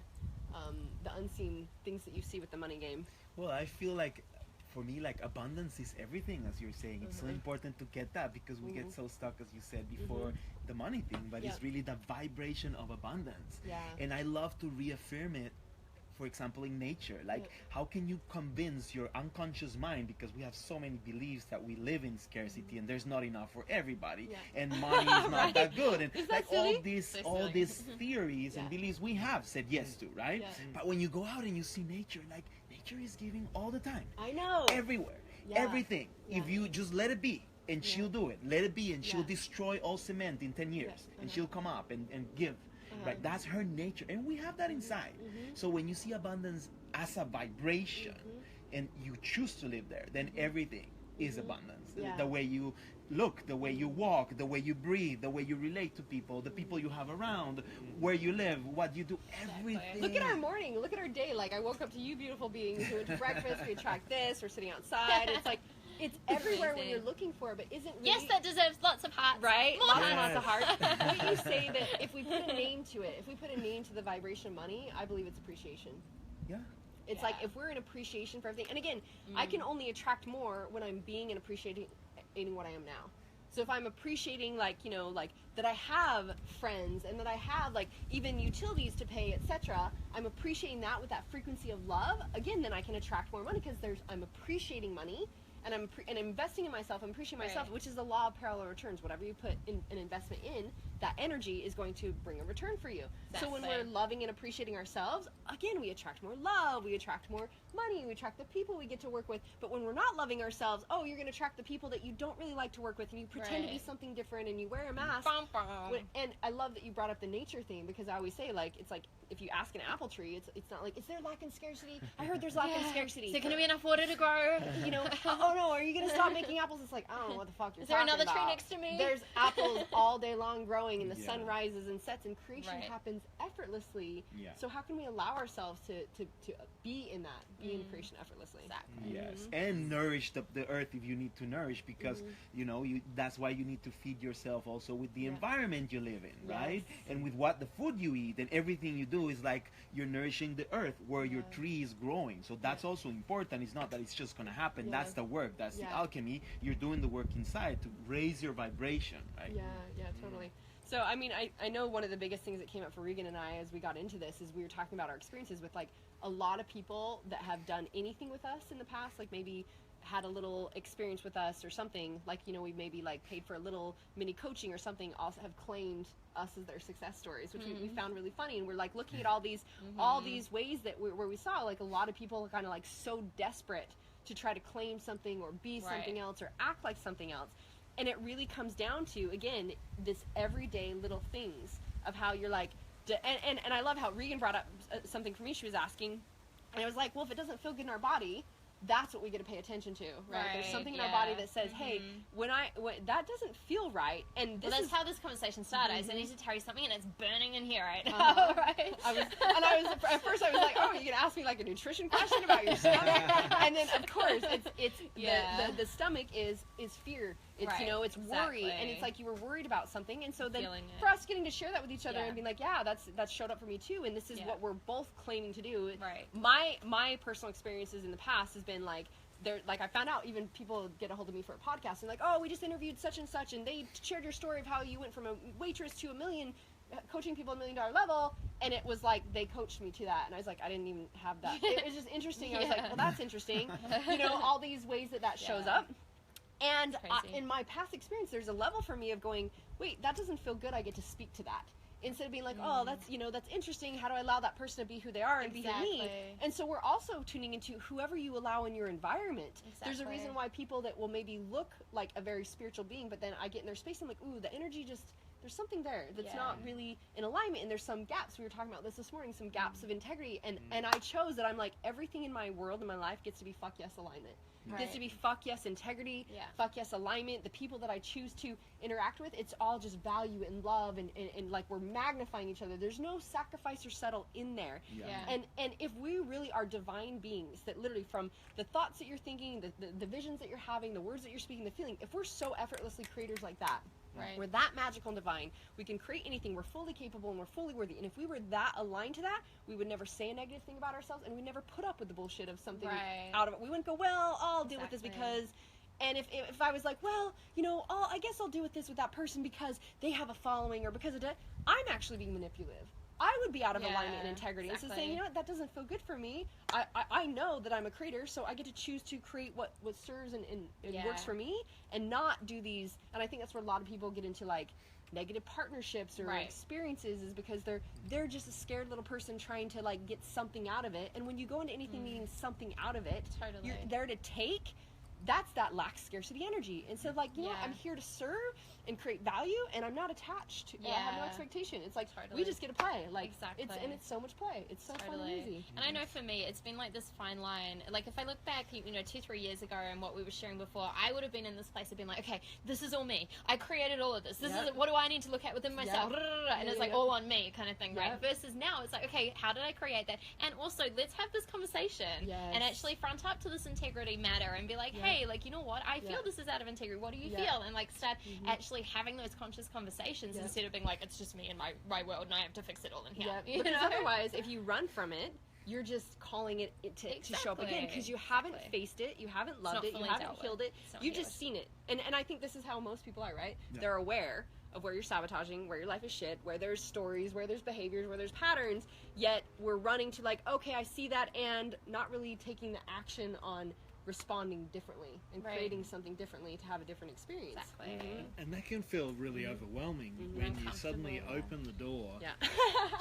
the unseen things that you see with the money game? Well, I feel like, for me, like, abundance is everything, as you're saying. It's so important to get that, because we get so stuck, as you said before, the money thing, but it's really the vibration of abundance. And I love to reaffirm it, for example, in nature. Like, how can you convince your unconscious mind, because we have so many beliefs that we live in scarcity and there's not enough for everybody, and money is not that good, and that like silly? all these theories and beliefs we have said yes to, right? But when you go out and you see nature, like, nature is giving all the time. I know. Everywhere. Everything. If you just let it be, and she'll do it. Let it be, and she'll Yeah. destroy all cement in 10 years. Yeah. And she'll come up and give. Right? That's her nature. And we have that inside. So when you see abundance as a vibration and you choose to live there, then everything is abundance. Yeah. The way you look, the way you walk, the way you breathe, the way you relate to people, the people you have around, where you live, what you do, everything. Look at our morning. Look at our day. Like, I woke up to you beautiful beings. We went to breakfast. We attract this. We're sitting outside. It's like, it's everywhere when you're looking for it, but isn't really... Yes, that deserves lots of hearts. Right? More Lots hearts. and lots of hearts. What you say that if we put a name to it, if we put a name to the vibration of money, I believe it's appreciation. Yeah. It's like if we're in appreciation for everything, and again, I can only attract more when I'm being and appreciating what I am now. So if I'm appreciating, like, you know, like that I have friends and that I have like even utilities to pay, etc., I'm appreciating that with that frequency of love. Again, then I can attract more money because I'm appreciating money. And I'm investing in myself. I'm appreciating myself, which is the law of parallel returns. Whatever you put in an investment in, that energy is going to bring a return for you. So when we're loving and appreciating ourselves, again, we attract more love. We attract more money. We attract the people we get to work with. But when we're not loving ourselves, you're going to attract the people that you don't really like to work with, and you pretend to be something different, and you wear a mask. And I love that you brought up the nature thing, because I always say, like, it's like if you ask an apple tree, it's not like, is there lack and scarcity? I heard there's lack and scarcity. Is there going to be enough water to grow? You know, oh no, are you going to stop making apples? It's like, I don't know what the fuck you're Is there talking another about. tree next to me? There's apples all day long growing, and the sun rises and sets, and creation happens effortlessly. Yeah. So how can we allow ourselves to be in that, be in creation effortlessly? Exactly. Yes, and nourish the earth if you need to nourish, because you know that's why you need to feed yourself also with the environment you live in, right? And with what the food you eat, and everything you do is like you're nourishing the earth where your tree is growing. So that's also important. It's not that it's just gonna happen. That's the work. That's the alchemy. You're doing the work inside to raise your vibration, right? Yeah, totally. So, I mean, I know one of the biggest things that came up for Regan and I as we got into this is we were talking about our experiences with, like, a lot of people that have done anything with us in the past, like maybe had a little experience with us or something, like, you know, we maybe, like, paid for a little mini coaching or something, also have claimed us as their success stories, which we found really funny. And we're, like, looking at all these ways that where we saw, like, a lot of people kind of, like, so desperate to try to claim something or be something else or act like something else. And it really comes down to, again, this everyday little things of how you're like, and I love how Regan brought up something for me. She was asking, and I was like, well, if it doesn't feel good in our body, that's what we get to pay attention to, right? There's something in our body that says, hey, when that doesn't feel right, and this that's how this conversation started. I said, I need to tell you something, and it's burning in here right now, right? At first I was like, oh, you're gonna ask me like a nutrition question about your stomach, and then of course it's the stomach is fear. It's you know, it's worry, and it's like you were worried about something, and so then for us getting to share that with each other and being like, yeah, that's showed up for me too, and this is what we're both claiming to do. Right. My personal experiences in the past has been like, like I found out even people get a hold of me for a podcast and like, oh, we just interviewed such and such, and they shared your story of how you went from a waitress to $1 million, coaching people at $1 million level, and it was like they coached me to that, and I was like, I didn't even have that. It was just interesting. I was like, well, that's interesting. You know, all these ways that shows up. And in my past experience, there's a level for me of going, wait, that doesn't feel good. I get to speak to that. Instead of being like, oh, that's interesting. How do I allow that person to be who they are and be who me? And so we're also tuning into whoever you allow in your environment. There's a reason why people that will maybe look like a very spiritual being, but then I get in their space and I'm like, ooh, the energy just, there's something there that's not really in alignment, and there's some gaps. We were talking about this morning, some gaps of integrity, and I chose that. I'm like, everything in my world, in my life, gets to be fuck yes alignment. Gets to be fuck yes integrity, fuck yes alignment. The people that I choose to interact with, it's all just value and love, and like we're magnifying each other. There's no sacrifice or settle in there. And if we really are divine beings, that literally from the thoughts that you're thinking, the visions that you're having, the words that you're speaking, the feeling, if we're so effortlessly creators like that, we're that magical and divine, we can create anything, we're fully capable and we're fully worthy. And if we were that aligned to that, we would never say a negative thing about ourselves, and we'd never put up with the bullshit of something out of it. We wouldn't go, well, I'll deal with this because, and if I was like, well, you know, I guess I'll deal with this with that person because they have a following or because of that, I'm actually being manipulative. I would be out of alignment and integrity. It's just saying, you know what, that doesn't feel good for me. I know that I'm a creator, so I get to choose to create what serves and works for me, and not do these. And I think that's where a lot of people get into like negative partnerships or experiences, is because they're just a scared little person trying to like get something out of it. And when you go into anything needing something out of it, you're there to take. that's that lack scarcity energy. Instead of like, you know what, Yeah. I'm here to serve and create value, and I'm not attached to, I have no Yeah. expectation. It's like, Totally. we just get to play. Like, Exactly. it's so much play. It's so fun and easy. And I know for me, it's been like this fine line. Like, if I look back, 2-3 years ago and what we were sharing before, I would have been in this place of being like, okay, this is all me. I created all of this. This Yep. is, what do I need to look at within myself? Yep. And it's Yeah, like yeah. all on me kind of thing, right? Yep. Versus now, it's like, okay, how did I create that? And also, let's have this conversation Yes. and actually front up to this integrity matter and be like, Yep. hey, like, you know what? I feel Yep. this is out of integrity. What do you Yep. feel? And like, start Mhm. actually having those conscious conversations Yep. instead of being like, it's just me and my world and I have to fix it all in here. Yeah, You because know? otherwise, if you run from it, you're just calling it to show up again, because you haven't Exactly. faced it, you haven't not loved it, you fully haven't dealt healed with. it, It's not you've healed. just seen it. And I think this is how most people are, right? Yeah. They're aware of where you're sabotaging, where your life is shit, where there's stories, where there's behaviors, where there's patterns, yet we're running to like, okay, I see that, and not really taking the action on responding differently and Right. creating something differently to have a different experience. Exactly. Mhm. And that can feel really overwhelming when you suddenly Uncomfortable. open the door Yeah.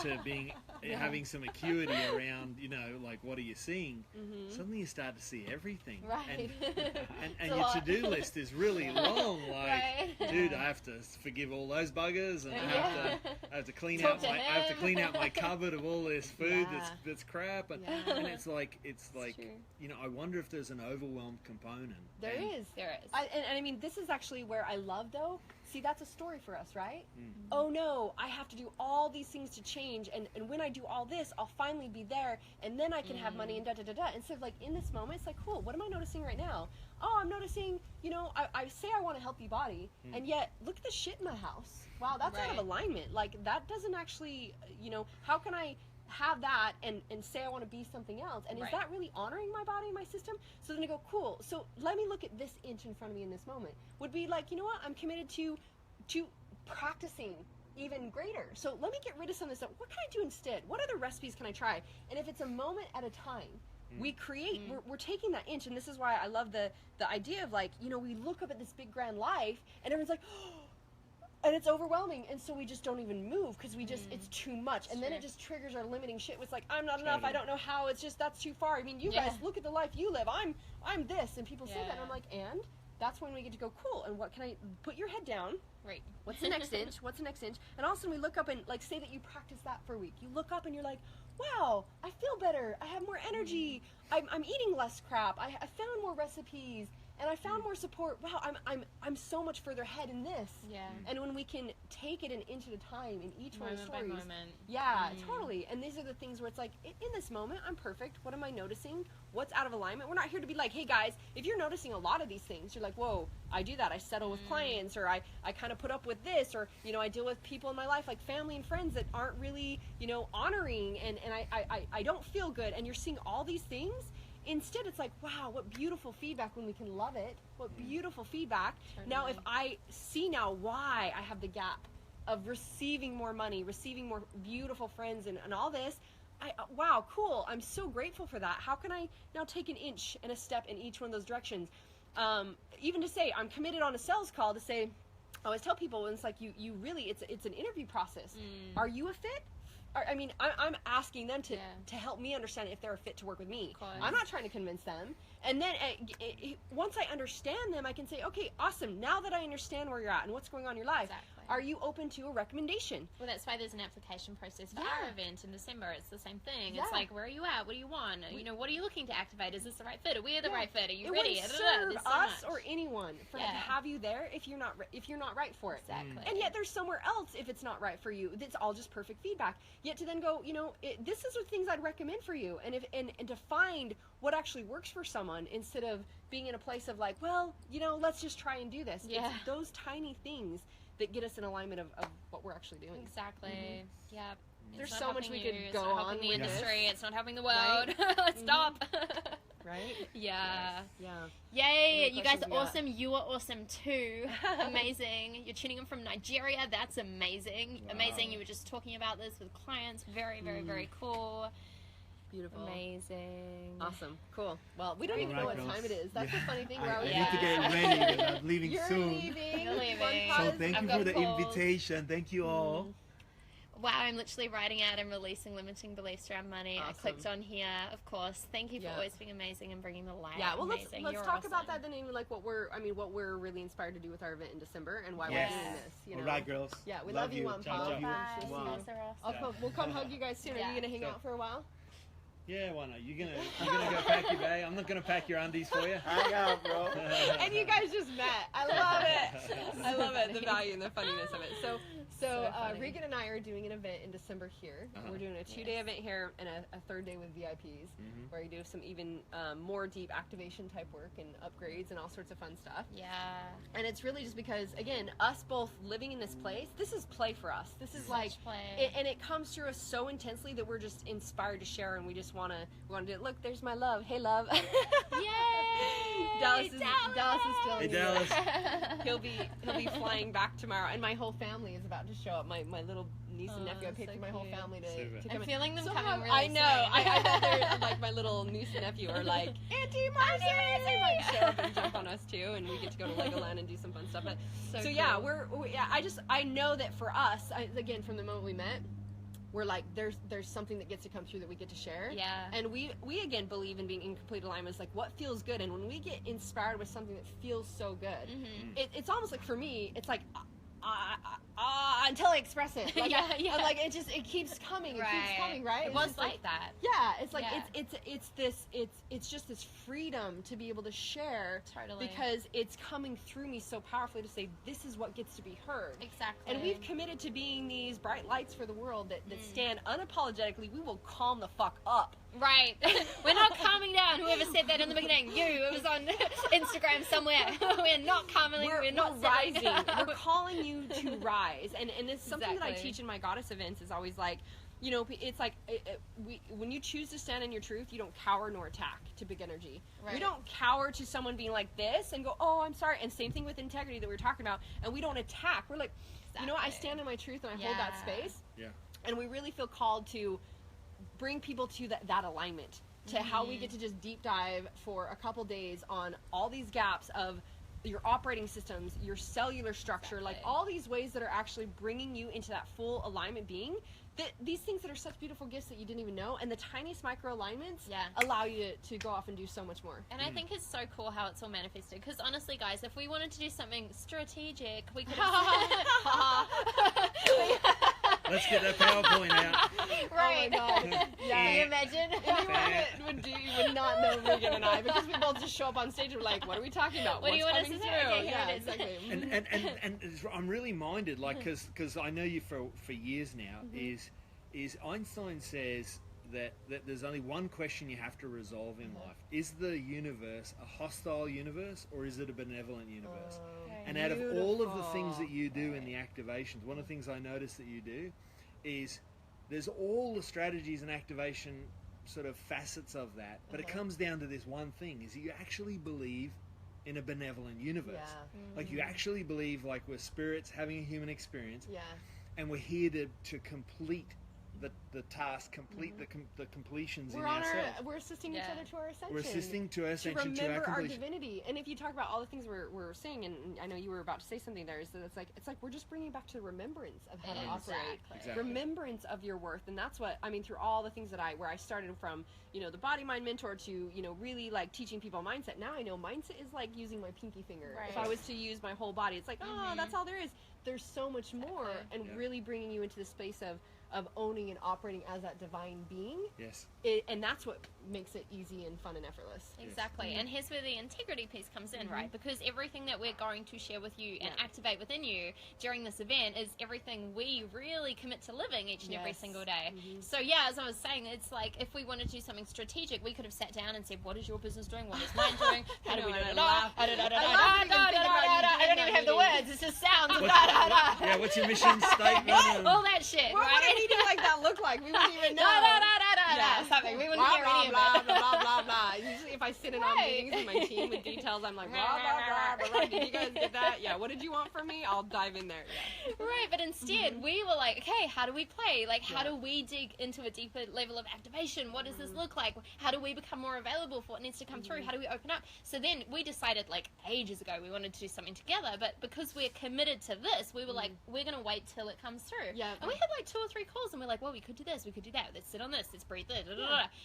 to being having some acuity around, like, what are you seeing? Mhm. Suddenly you start to see everything. Right. And a your lot. to-do list is really long. Like, Right. dude, I have to forgive all those buggers, and Yeah. I have to clean Talk out to I have to him. clean out my cupboard of all this food Yeah. that's crap, and, Yeah. and it's like true. I wonder if there's an overwhelmed component. There And- is. There is. And I mean, this is actually where I love, though. See, that's a story for us, right? Mm. Oh no, I have to do all these things to change, and when I do all this, I'll finally be there, and then I can have money, and da-da-da-da. Instead of, like, in this moment, it's like, cool, what am I noticing right now? Oh, I'm noticing, I say I want a healthy body, and yet, look at the shit in my house. Wow, that's out of Right. alignment. Like, that doesn't actually, how can I have that and say I want to be something else, and is Right. that really honoring my body and my system? So then I go, cool, so let me look at this inch in front of me in this moment. Would be like, you know what, I'm committed to practicing even greater, so let me get rid of some of this stuff. What can I do instead? What other recipes can I try? And if it's a moment at a time, we create, we're taking that inch. And this is why I love the idea of, like, we look up at this big grand life and everyone's like, and it's overwhelming, and so we just don't even move because we just it's too much, and then it Sure. just triggers our limiting shit. It's like, I'm not enough, I Totally. don't know how, it's just, that's too far. I mean, you Yeah. guys look at the life you live. I'm this, and people say that, and I'm Yeah. like, and that's when we get to go, cool, and what can I put your head down? Right. What's the next inch? What's the next inch? And all of a sudden we look up and, like, say that you practice that for a week. You look up and you're like, wow, I feel better. I have more energy. I'm eating less crap. I found more recipes, and I found more support. Wow, I'm so much further ahead in this. Yeah. And when we can take it an inch at a time in each one of the Moment by stories. moment. Yeah, totally. And these are the things where it's like, in this moment, I'm perfect. What am I noticing? What's out of alignment? We're not here to be like, hey guys, if you're noticing a lot of these things, you're like, whoa, I do that. I settle with clients, or I kind of put up with this, or, I deal with people in my life, like family and friends, that aren't really, honoring, and I don't feel good. And you're seeing all these things. Instead, it's like, wow, what beautiful feedback when we can love it. What beautiful feedback. Now, if I see now why I have the gap of receiving more money, receiving more beautiful friends, and all this, wow, cool. I'm so grateful for that. How can I now take an inch and a step in each one of those directions? Even to say, I'm committed on a sales call to say, I always tell people, when it's like, you really, it's an interview process. Are you a fit? I mean, I'm asking them to help me understand if they're a fit to work with me. I'm not trying to convince them. And then once I understand them, I can say, okay, awesome. Now that I understand where you're at and what's going on in your life, Exactly. are you open to a recommendation? Well, that's why there's an application process for Yeah. our event in December. It's the same thing. Yeah. It's like, where are you at? What do you want? What are you looking to activate? Is this the right fit? Are we the right fit? Are you It ready? wouldn't Da, da, da. serve There's so us much. or anyone to Yeah. have you there if you're not right for it. Exactly. And yet there's somewhere else if it's not right for you. It's all just perfect feedback. Yet to then go, this is the things I'd recommend for you, and to find what actually works for someone, instead of being in a place of like, well, let's just try and do this. Yeah. It's those tiny things that get us in alignment of what we're actually doing. Exactly. Yeah. There's It's so not much we helping could you, go it's not on helping the with this. industry. It's not helping the world. Let's stop. Right? Yeah. Yeah. Yay, How you many guys questions are we got? awesome. You are awesome too. Amazing. You're tuning in from Nigeria. That's amazing. Wow. Amazing. You were just talking about this with clients. Very, very, very cool. Beautiful. Amazing. Awesome. Cool. Well, we don't even All know right, what girls. time it is. That's the funny thing. We're I always need to get Yeah. ready because I'm leaving You're soon. leaving. You're leaving. Fun So pause. thank I've you got for the calls. invitation. Thank you all. Wow, I'm literally writing out and releasing limiting beliefs around money. Awesome. I clicked on here, of course. Thank you for Yeah. always being amazing and bringing the light. Yeah, well, Amazing. let's You're talk awesome. about that then, and like what we're really inspired to do with our event in December and why Yes. we're doing this. You know? All right, girls. Yeah, we love you, Juan. Ciao, Pablo. love you. Bye. You Wow. guys are awesome. We'll come hug you guys soon. Are Yeah. you gonna hang Sure. out for a while? Yeah, why not? You're gonna go pack your bag. I'm not gonna pack your undies for you. Hang out, bro. And you guys just met. I love it. I love it. The value and the funniness of it. So funny. Regan and I are doing an event in December here. Uh-huh. We're doing a 2-day event here and a 3rd day with VIPs, where you do some even more deep activation type work and upgrades and all sorts of fun stuff. Yeah. And it's really just because, again, us both living in this place, this is play for us. This is Such like, play. and it comes through us so intensely that we're just inspired to share, and we just want to do it. Look, there's my love. Hey, love. Yay! Dallas is still Hey, in New Dallas. York. He'll be flying back tomorrow, and my whole family is about to show up. My little niece and nephew. I paid so for my whole cute. family to Super. come I'm in. feeling them So coming really I know. soon. I bet they're like my little niece and nephew are like, Auntie Marci! They might show up and jump on us too, and we get to go to Legoland and do some fun stuff. But so yeah, cool. I know that for us, again, from the moment we met, we're like, there's something that gets to come through that we get to share. Yeah. And we again believe in being in complete alignment. It's like what feels good, and when we get inspired with something that feels so good, it's almost like for me, it's like until I express it. Like, Yeah. I'm like it keeps coming. It keeps coming, right? It It's was just like that. yeah, it's like Yeah. it's just this freedom to be able to share Totally. because it's coming through me so powerfully to say this is what gets to be heard. Exactly. And we've committed to being these bright lights for the world that stand unapologetically. We will calm the fuck up. Right. We're not calming down. Whoever said that in the beginning, it was on Instagram somewhere. We're not calming. We're not rising. settling. We're calling you to rise. And it's something that I Exactly. teach in my goddess events is always like, you know, it's like when you choose to stand in your truth, you don't cower nor attack to big energy. Right. We don't cower to someone being like this and go, oh, I'm sorry. And same thing with integrity that we were talking about. And we don't attack. We're like, you know what? I stand in my truth and I hold that space. Yeah. And we really feel called to bring people to that alignment, to how we get to just deep dive for a couple days on all these gaps of your operating systems, your cellular structure, like all these ways that are actually bringing you into that full alignment being. These things that are such beautiful gifts that you didn't even know, and the tiniest micro alignments allow you to go off and do so much more. And I think it's so cool how it's all manifested. Because honestly, guys, if we wanted to do something strategic, we could Let's get that PowerPoint out. Right. Oh my God. Can you imagine? You would not know Regan and I, because we both just show up on stage and we're like, what are we talking about? What do you What's want us coming to say? through? Okay, here Yeah, it is. exactly. And I'm really minded, like, because I know you for years now. Is Einstein says that there's only one question you have to resolve in life: is the universe a hostile universe or is it a benevolent universe? And out of all of the things that you do in the activations, one of the things I notice that you do is there's all the strategies and activation sort of facets of that, but it comes down to this one thing: is you actually believe in a benevolent universe. Like you actually believe like we're spirits having a human experience, and we're here to complete the task, complete the completions in ourselves. We're assisting each other to our ascension. We're assisting to our ascension, to to our remember our completion. divinity. And if you talk about all the things we're saying, and I know you were about to say something there, is that it's like we're just bringing back to the remembrance of how to operate, Exactly. remembrance of your worth, and that's what I mean through all the things that where I started from, you know, the body mind mentor to, you know, really like teaching people mindset. Now I know mindset is like using my pinky finger. Right. If I was to use my whole body, it's like that's all there is. There's so much more, and really bringing you into the space of owning and operating as that divine being. Yes. And that's what makes it easy and fun and effortless. Exactly. And here's where the integrity piece comes in, right? Because everything that we're going to share with you and activate within you during this event is everything we really commit to living each and every single day. So yeah, as I was saying, it's like if we wanted to do something strategic, we could have sat down and said, what is your business doing? What is mine doing? How do we do it? I don't even have the words. It's just sounds. What's your mission statement? All that shit, What right? would a meeting like that look like? We wouldn't even know. something. We wouldn't blah, hear blah, any blah, of it. blah, blah, blah. Usually if I sit in on Right. meetings with my team with details, I'm like, blah, blah, blah, blah, blah. Did you guys get that? Yeah, what did you want from me? I'll dive in there. Yeah. Right, but instead we were like, okay, how do we play? Like, how Yeah. do we dig into a deeper level of activation? What does this look like? How do we become more available for what needs to come through? How do we open up? So then we decided, like, ages ago we wanted to do something together, but because we're committed to this, we were like, we're going to wait till it comes through. Yeah. And we had like 2 or 3 calls, and we're like, well, we could do this, we could do that, let's sit on this, let's breathe this,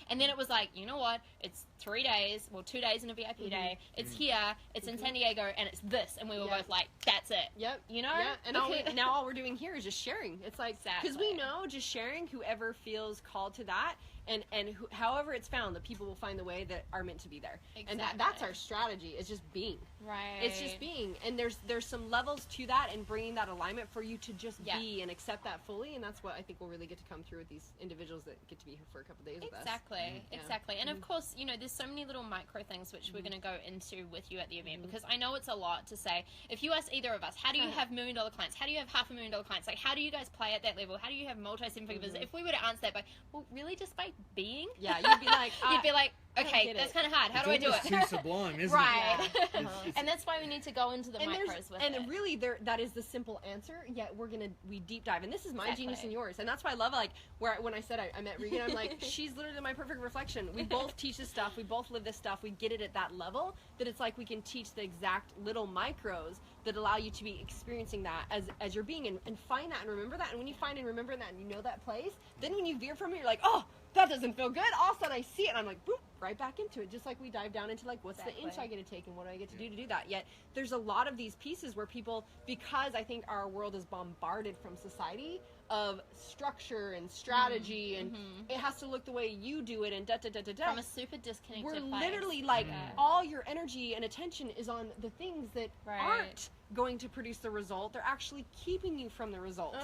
and then it was like, you know what, it's 3 days, well, 2 days and a VIP day, it's here, it's in San Diego, and it's this, and we were both like, that's it. Yep. You know? Yeah. And now all we're doing here is just sharing. It's like, because we Exactly. know just sharing, whoever feels called to that, and however it's found, the people will find the way that are meant to be there. And that's Exactly. our strategy. It's just being. Right. It's just being. And there's some levels to that, and bringing that alignment for you to just be and accept that fully. And that's what I think will really get to come through with these individuals that get to be here for a couple days with us. Exactly, Yeah. exactly. And of course, you know, there's so many little micro things which we're going to go into with you at the event, because I know it's a lot to say. If you ask either of us, how do you have $1 million clients? How do you have $500,000 clients? Like, how do you guys play at that level? How do you have multi-seven-figure business? If we were to answer that by, well, really just by being? Yeah, you'd be like, You'd be like, I don't okay, get that's it. kind of hard. How It's do I do almost it? too sublime, isn't Right. it? It's- And that's why we need to go into the micros with and it. really that is the simple answer, yet we deep dive, and this is my Exactly. genius and yours, and that's why I love, like, when I said I met Regan, I'm like, she's literally my perfect reflection. We both teach this stuff, we both live this stuff, we get it at that level, that it's like we can teach the exact little micros that allow you to be experiencing that as you're being, and find that and remember that, and when you find and remember that and you know that place, then when you veer from it, you're like, oh, that doesn't feel good. All of a sudden I see it and I'm like, boop, right back into it. Just like we dive down into, like, what's the inch I get to take and what do I get to do that. Yet there's a lot of these pieces where people, because I think our world is bombarded from society of structure and strategy and it has to look the way you do it and da-da-da-da-da. From a super disconnected We're place. literally like, all your energy and attention is on the things that aren't going to produce the result. They're actually keeping you from the result.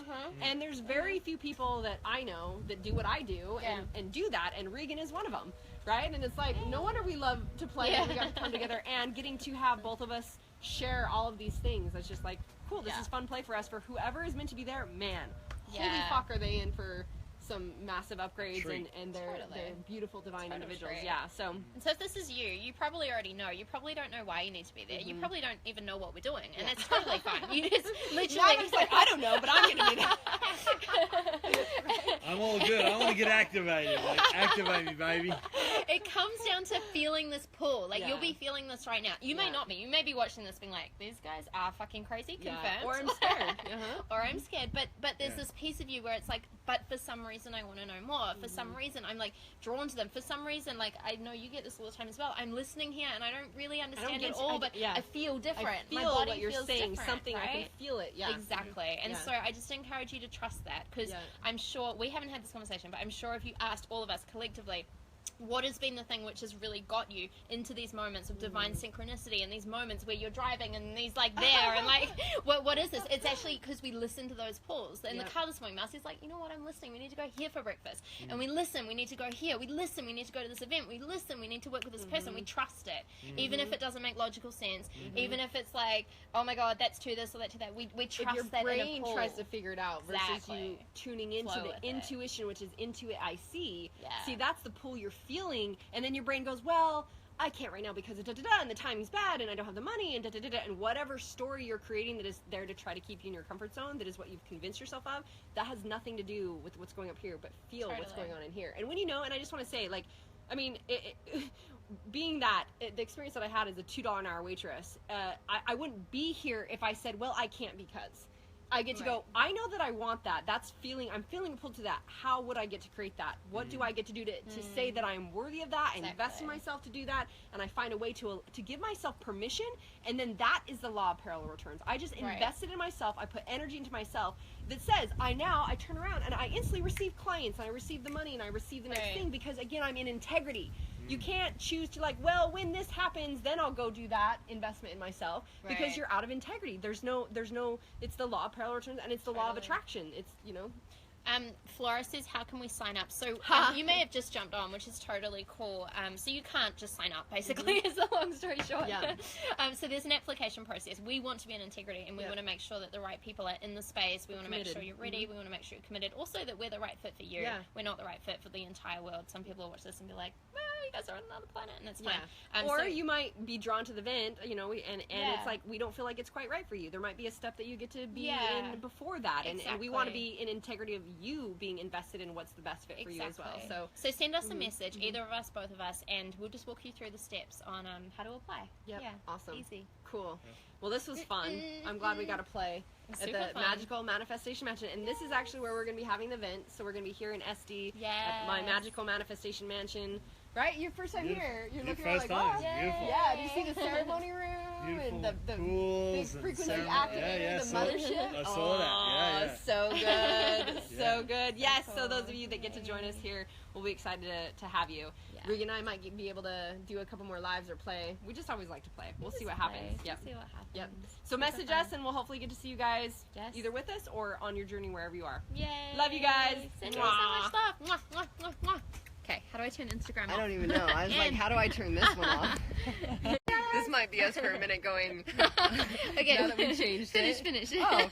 And there's very few people that I know that do what I do and do that, and Regan is one of them, right? And it's like, no wonder we love to play and we got to come together, and getting to have both of us share all of these things. It's just like, cool, this is fun play for us. For whoever is meant to be there, man, holy fuck, are they in for some massive upgrades, and they're beautiful, divine individuals. Treat. Yeah, so. And so if this is you probably already know. You probably don't know why you need to be there. You probably don't even know what we're doing, and that's totally fine. You just literally It's like, I don't know, but I'm going to be there. I'm all good. I want to get activated. Like, activate me, baby. It comes down to feeling this pull. Like, Yeah. you'll be feeling this right now. You may not be. You may be watching this being like, these guys are fucking crazy, confirmed. Or I'm scared. Or I'm scared. But there's this piece of you where it's like, but for some reason I want to know more. For some reason I'm like drawn to them. For some reason, like, I know you get this all the time as well. I'm listening here and I don't really understand it all, but I feel different. I feel My body what you're feels saying. different, Something right? I can feel it. Yeah. Exactly. And so I just encourage you to trust that, because I'm sure we haven't had this conversation, but I'm sure if you asked all of us collectively, what has been the thing which has really got you into these moments of divine synchronicity, and these moments where you're driving and these like there and like what is this? It's actually because we listen to those pulls. In the car this morning, Marci's like, you know what, I'm listening, we need to go here for breakfast, and we listen, we need to go here, we listen, we need to go to this event, we listen, we need to work with this person, we trust it, even if it doesn't make logical sense, even if it's like, oh my god, that's to this or that to that, we trust if your that brain in a pull. tries to figure it out versus you tuning into Flow the with it. intuition, which is into it I see. Yeah. See, that's the pull you're feeling, and then your brain goes, well, I can't right now because of da-da-da, and the timing's bad, and I don't have the money, and da-da-da-da, and whatever story you're creating that is there to try to keep you in your comfort zone, that is what you've convinced yourself of, that has nothing to do with what's going up here, but feel what's going on in here. And when you know, and I just want to say, like, I mean, being that, the experience that I had as a $2 an hour waitress, I wouldn't be here if I said, well, I can't because. I get to go, I know that I want that. That's feeling, I'm feeling a pull to that. How would I get to create that? What do I get to do to say that I am worthy of that? I invest in myself to do that, and I find a way to give myself permission, and then that is the law of parallel returns. I just invested in myself. I put energy into myself that says, I turn around, and I instantly receive clients, and I receive the money, and I receive the next thing, because, again, I'm in integrity. You can't choose to, like, well, when this happens, then I'll go do that investment in myself, because you're out of integrity. There's no, it's the law of parallel returns, and it's the law of attraction. It's, Flora says, how can we sign up? So you may have just jumped on, which is totally cool. So you can't just sign up, basically, is the long story short. Yeah. So there's an application process. We want to be in integrity, and we want to make sure that the right people are in the space. We want to make sure you're ready. We want to make sure you're committed. Also, that we're the right fit for you. Yeah. We're not the right fit for the entire world. Some people will watch this and be like, well, you guys are on another planet, and it's fine. Or you might be drawn to the event, you know, and it's like, we don't feel like it's quite right for you. There might be a step that you get to be in before that. And we want to be in integrity of you being invested in what's the best fit for you as well. So send us a message, either of us, both of us, and we'll just walk you through the steps on how to apply. Yep. Yeah, Awesome. Easy. Cool. Well, this was fun. I'm glad we got to play at the Magical Manifestation Mansion. And this is actually where we're going to be having the event. So we're going to be here in SD at my Magical Manifestation Mansion. Right? Your first time here. You're looking around like, wow. Beautiful. Yeah, do you see the ceremony room? Beautiful And the pools big frequency and activator, the mothership. I saw that. Yeah. So good. So good. Yes, so those of you that get to join us here, we'll be excited to have you. Yeah. Regan and I might be able to do a couple more lives or play. We just always like to play. We'll see what happens. Yep. See what happens. Yep. So message us and we'll hopefully get to see you guys Yes. either with us or on your journey wherever you are. Yay. Love you guys. Send you so much love. Mwah, mwah, mwah, mwah. Okay, how do I turn Instagram off? I don't even know. I was like, how do I turn this one off? This might be us for a minute going, Okay. now that we changed Finish. Oh.